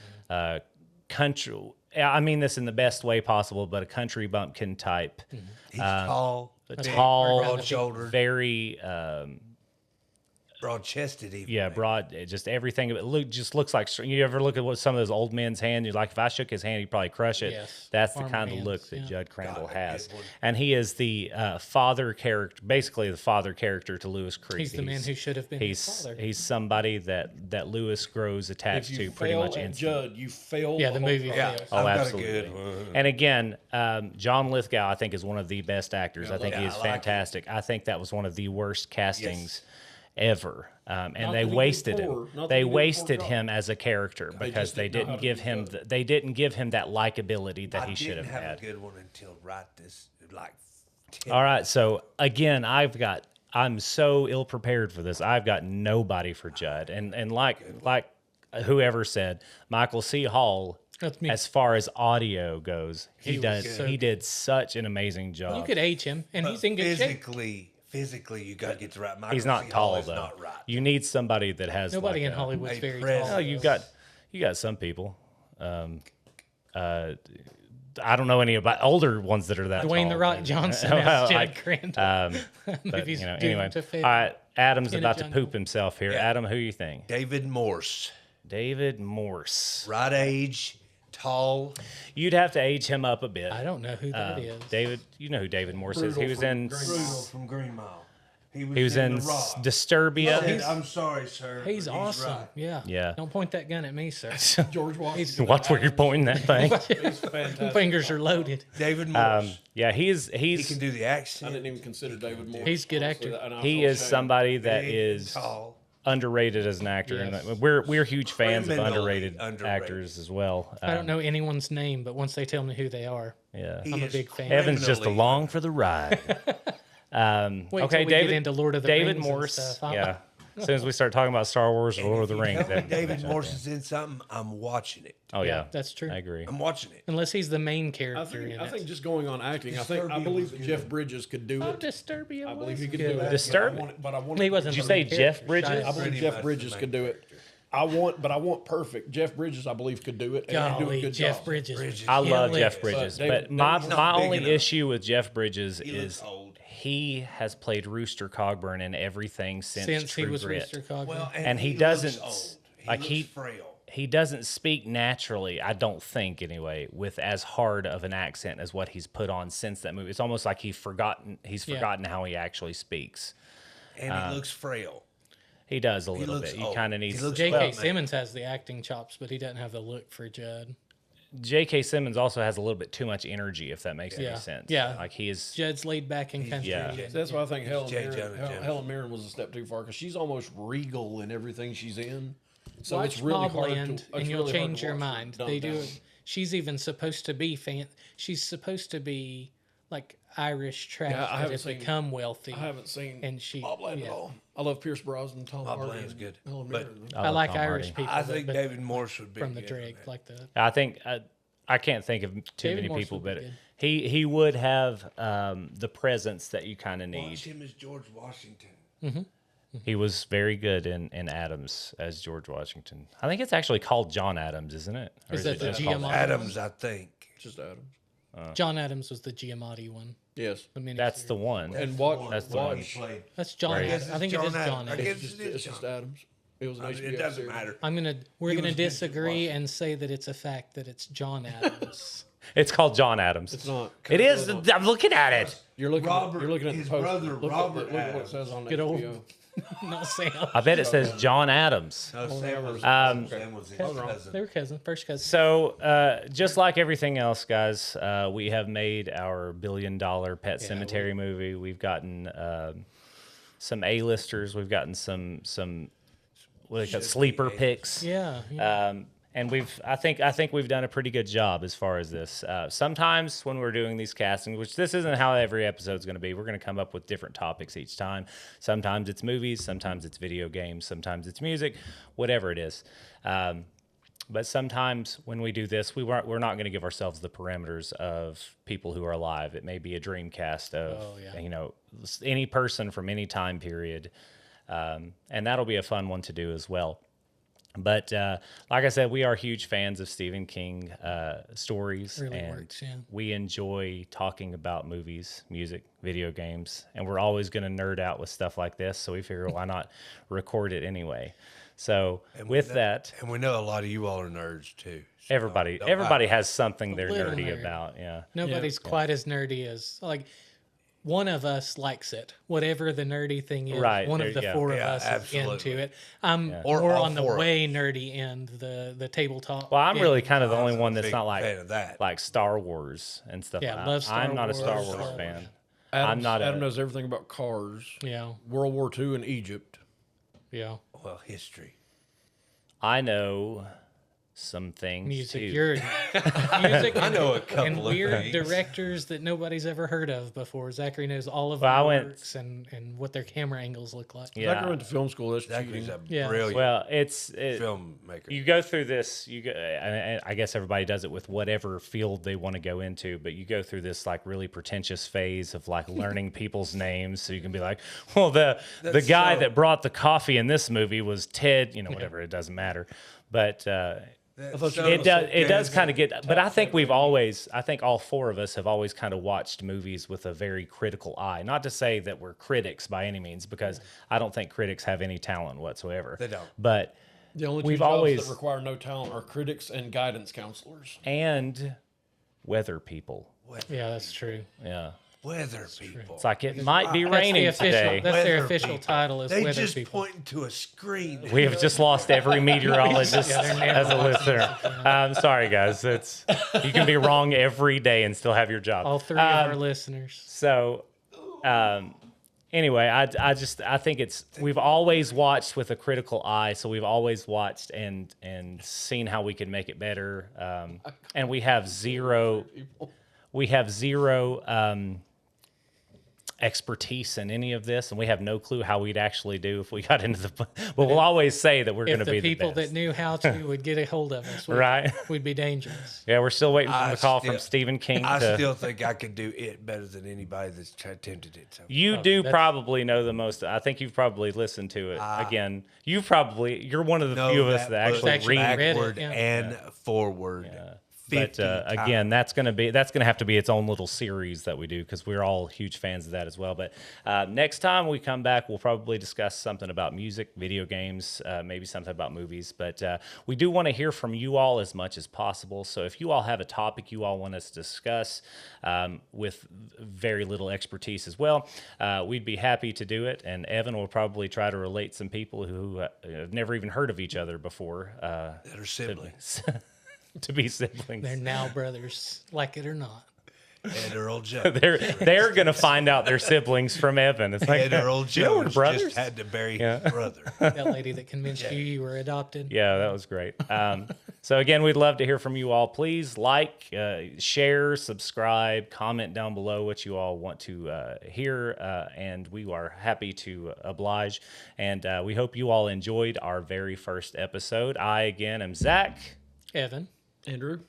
Country. I mean this in the best way possible, but a country bumpkin type. He's tall, Tall, broad-shouldered, very broad-chested even. yeah, broad. Just everything. It just looks like. You ever look at what some of those old men's hands? You're like, if I shook his hand, he'd probably crush it. Yes, That's the farmer kind of hands, look that yeah. Judd Crandall God, has, good one. and he is the father character, basically the father character to Lewis Creed. He's the man who should have been his father. He's somebody that Lewis grows attached If to you pretty fail much at instantly. Judd, you fail. Yeah, the whole movie process. fails. Oh, I've got a absolutely. good one. And again, John Lithgow, I think, is one of the best actors. I think he is I like him. fantastic. I think that was one of the worst castings ever. And Not they that he did wasted poor- him. not that They he did a poor wasted job. him as a character because just they didn't know how didn't to give do him that. they didn't give him that likability that I he should didn't have have had. a good one until right this, like, 10 All right, so again, I'm so ill prepared for this. I've got nobody for Judd, and like whoever said, Michael C. Hall. That's me. As far as audio goes, He was so he good. did such an amazing job. You could age him, and he's in good shape. physically, you got to get the right. Michael He's not C. Hall tall is though. Not right. You need somebody that has Nobody like in Hollywood's a very presence. tall. Oh, you got some people. I don't know any about older ones that are that Dwayne tall. The Rock Johnson Well, as I- Judd Crandall. But Movies you know, doomed anyway. to fail. All right, Adam's In a about to jungle. poop himself here. Yeah. Adam, who you think? David Morse, David Morse. right age, tall. You'd have to age him up a bit. I don't know who that is. David, you know who David Morse is. He Brutal was from in Green Brutal from Green Mile. he was in The Rock. Disturbia. I'm sorry, sir. He's but awesome. right. Yeah. Yeah. Don't point that gun at me, sir. George Washington. Watch where you're pointing that thing. He's fantastic. Fingers are loaded. David Morse. Yeah, he can do the I accent. didn't even consider David Moore. He's a good honestly, actor. and I he feel is ashamed. somebody that Big, is tall. underrated as an actor, Yes. and we're huge fans of Criminally underrated actors as well. I don't know anyone's name, but once they tell me who they are, Yeah, He I'm a is big fan. Evan's just criminally- along for the ride. Wait okay, till we David. get into Lord of the David Rings and Morse. stuff. Yeah. As soon as we start talking about Star Wars or Lord of the Rings, Tell me then David Morse is in something. I'm watching it. Oh yeah, that's true. I agree. I'm watching it. Unless he's the main I character think, in I it. think just going on acting, I Disturbia believe was that good. Jeff Bridges could do Oh, it. Disturbia I believe was he could good. do it. Disturb- But I want He wasn't. Did you the say main Jeff character. Bridges? I believe Pretty Jeff much Bridges the could do main it. I want perfect. Jeff Bridges, I believe, could do it. And he'd do a Golly, good Jeff job. Bridges. Bridges. I love Killer. Jeff Bridges, But but David- my David's not my big only enough. issue with Jeff Bridges He is looks old. he has played Rooster Cogburn in everything since He True was Grit. Rooster Cogburn. Well, And he looks doesn't- old. like, looks he- frail. He doesn't speak naturally, I don't think anyway, with as hard of an accent as what he's put on since that movie. It's almost like he's forgotten how he actually speaks. And he looks frail. He does a little looks bit. You old. kind of He need looks J.K. man. Simmons has the acting chops, but he doesn't have the look for Judd. J.K. Simmons also has a little bit too much energy, if that makes Yeah. any sense. Yeah. like he is. Judd's laid back and country. yeah. So that's why I think J. Jonah Jameson. Helen Mirren was a step too far because she's almost regal in everything she's in. So Watch it's really hard Mobland, to, and it's you'll really hard change to your watch her mind. dumb They do. down. She's even supposed to be She's supposed to be like Irish trash I that haven't has seen- become wealthy. I haven't seen And she- Mobland yeah. at all. I love Pierce Brosnan, Tom Hardy. Mobland's and good. Helen But- Mirren. I love like Tom Irish Hardy. people. I think but David Morse would be from the good Drake, for that. like the I think I can't think of too David many Morse people, would be but good. he would have the presence that you kind of need. Watch him as George Washington. He was very good in Adams as George Washington. I think it's actually called John Adams, isn't it? Or Is that it the just called Giamatti? Adams, I think. Just Adams. John Adams was the Giamatti one. Yes. The miniseries. That's the one. And what? That's the what- one. He played. That's John. Right. Adams. I think it is John I Adams. guess It's it is just John. Adams. It was an I mean, HBO it doesn't series. matter. We're He gonna was good to disagree watch. and say that it's a fact that it's John Adams. It's called John Adams. It's not. It is. I'm looking at it. You're looking. Robert- you're looking at his the poster. brother, Look Robert Look at what it Adams. says on Good old- HBO. No, Sam. I bet it says John Adams. No, Sam was, Sam was his They cousin. were cousins, first cousins. So, just like everything else, guys, we have made our $1 billion Pet Sematary movie. We've gotten some A-listers. We've gotten some what do they call it? Sleeper picks. Yeah. And I think we've done a pretty good job as far as this. Sometimes when we're doing these castings, which this isn't how every episode's going to be, we're going to come up with different topics each time. Sometimes it's movies, sometimes it's video games, sometimes it's music, whatever it is. But sometimes when we do this, we're not going to give ourselves the parameters of people who are alive. It may be a dream cast of any person from any time period, and that'll be a fun one to do as well. But like I said, we are huge fans of Stephen King stories, Really and works, yeah. we enjoy talking about movies, music, video games, and we're always going to nerd out with stuff like this. So we figure, why not record it anyway? So with that, and we know a lot of you all are nerds too. So everybody has something they're little nerdy nerd. about. Yeah. Nobody's quite as nerdy as like one of us likes it. Whatever the nerdy thing is, Right, one of the four of us absolutely. is into it. I'm Or more all on the four of way nerdy end, the tabletop. Well, I'm really game. kind of the only one big that's not fan of that. like Star Wars and stuff. Yeah, like love that. Star I'm not a Star Wars, Wars love- fan. Adam knows everything about cars, Yeah, World War II, and Egypt. yeah. Well, history. I know some things Music, too. music. I know a couple and of weird things. directors that nobody's ever heard of before. Zachary knows all of Well, I their went- works and what their camera angles look like. Yeah. Zachary went to film school. That's Zachary's cheating. a Yeah. brilliant Well, it, filmmaker. you go through this. And I guess everybody does it with whatever field they want to go into. But you go through this like really pretentious phase of like learning people's names, so you can be like, well, the guy so- that brought the coffee in this movie was Ted. Whatever. It doesn't matter. But it does kind of get. But I think I think all four of us have always kind of watched movies with a very critical eye. Not to say that we're critics by any means, because I don't think critics have any talent whatsoever. They don't. But The only two We've jobs always- that require no talent are critics and guidance counselors. and weather people. Yeah, that's true. Yeah. Weather people. It's like it might be That's the raining official. today. That's their Weather official people. title is They weather just people. pointing to a screen. We have just lost every meteorologist Yeah, they're as a listener. I'm sorry, guys. You can be wrong every day and still have your job. All three of our listeners. So, anyway, I think we've always watched with a critical eye. So we've always watched and seen how we can make it better. And we have zero expertise in any of this, and we have no clue how we'd actually do if we got into the. But we'll always say that we're going If to be the people the best. that knew how to would get a hold of us, Right. we'd be dangerous. Yeah, we're still waiting for I the call still- from Stephen King. I to, still think I could do it better than anybody that's attempted it. So. you do that's- probably know the most. I think you've probably listened to it. Again, you're one of the few of us that book actually actually read. read it, backward yeah. and forward. But 50 again, times. that's going to have to be its own little series that we do, because we're all huge fans of that as well. But next time we come back, we'll probably discuss something about music, video games, maybe something about movies. But we do want to hear from you all as much as possible. So if you all have a topic you all want us to discuss with very little expertise as well, we'd be happy to do it. And Evan will probably try to relate some people who have never even heard of each other before that are siblings. to be siblings. They're now brothers, like it or not. And Earl Jones. They're gonna find out they're siblings from Evan. It's like, And Earl you know we're Jones brothers. just had to bury his brother. That lady that convinced you were adopted. Yeah, that was great. So again, we'd love to hear from you all. Please like, share, subscribe, comment down below what you all want to hear, and we are happy to oblige. And we hope you all enjoyed our very first episode. I again am Zach, Evan. Andrew?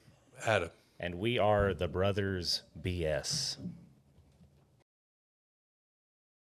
Adam. and we are the Brothers BS.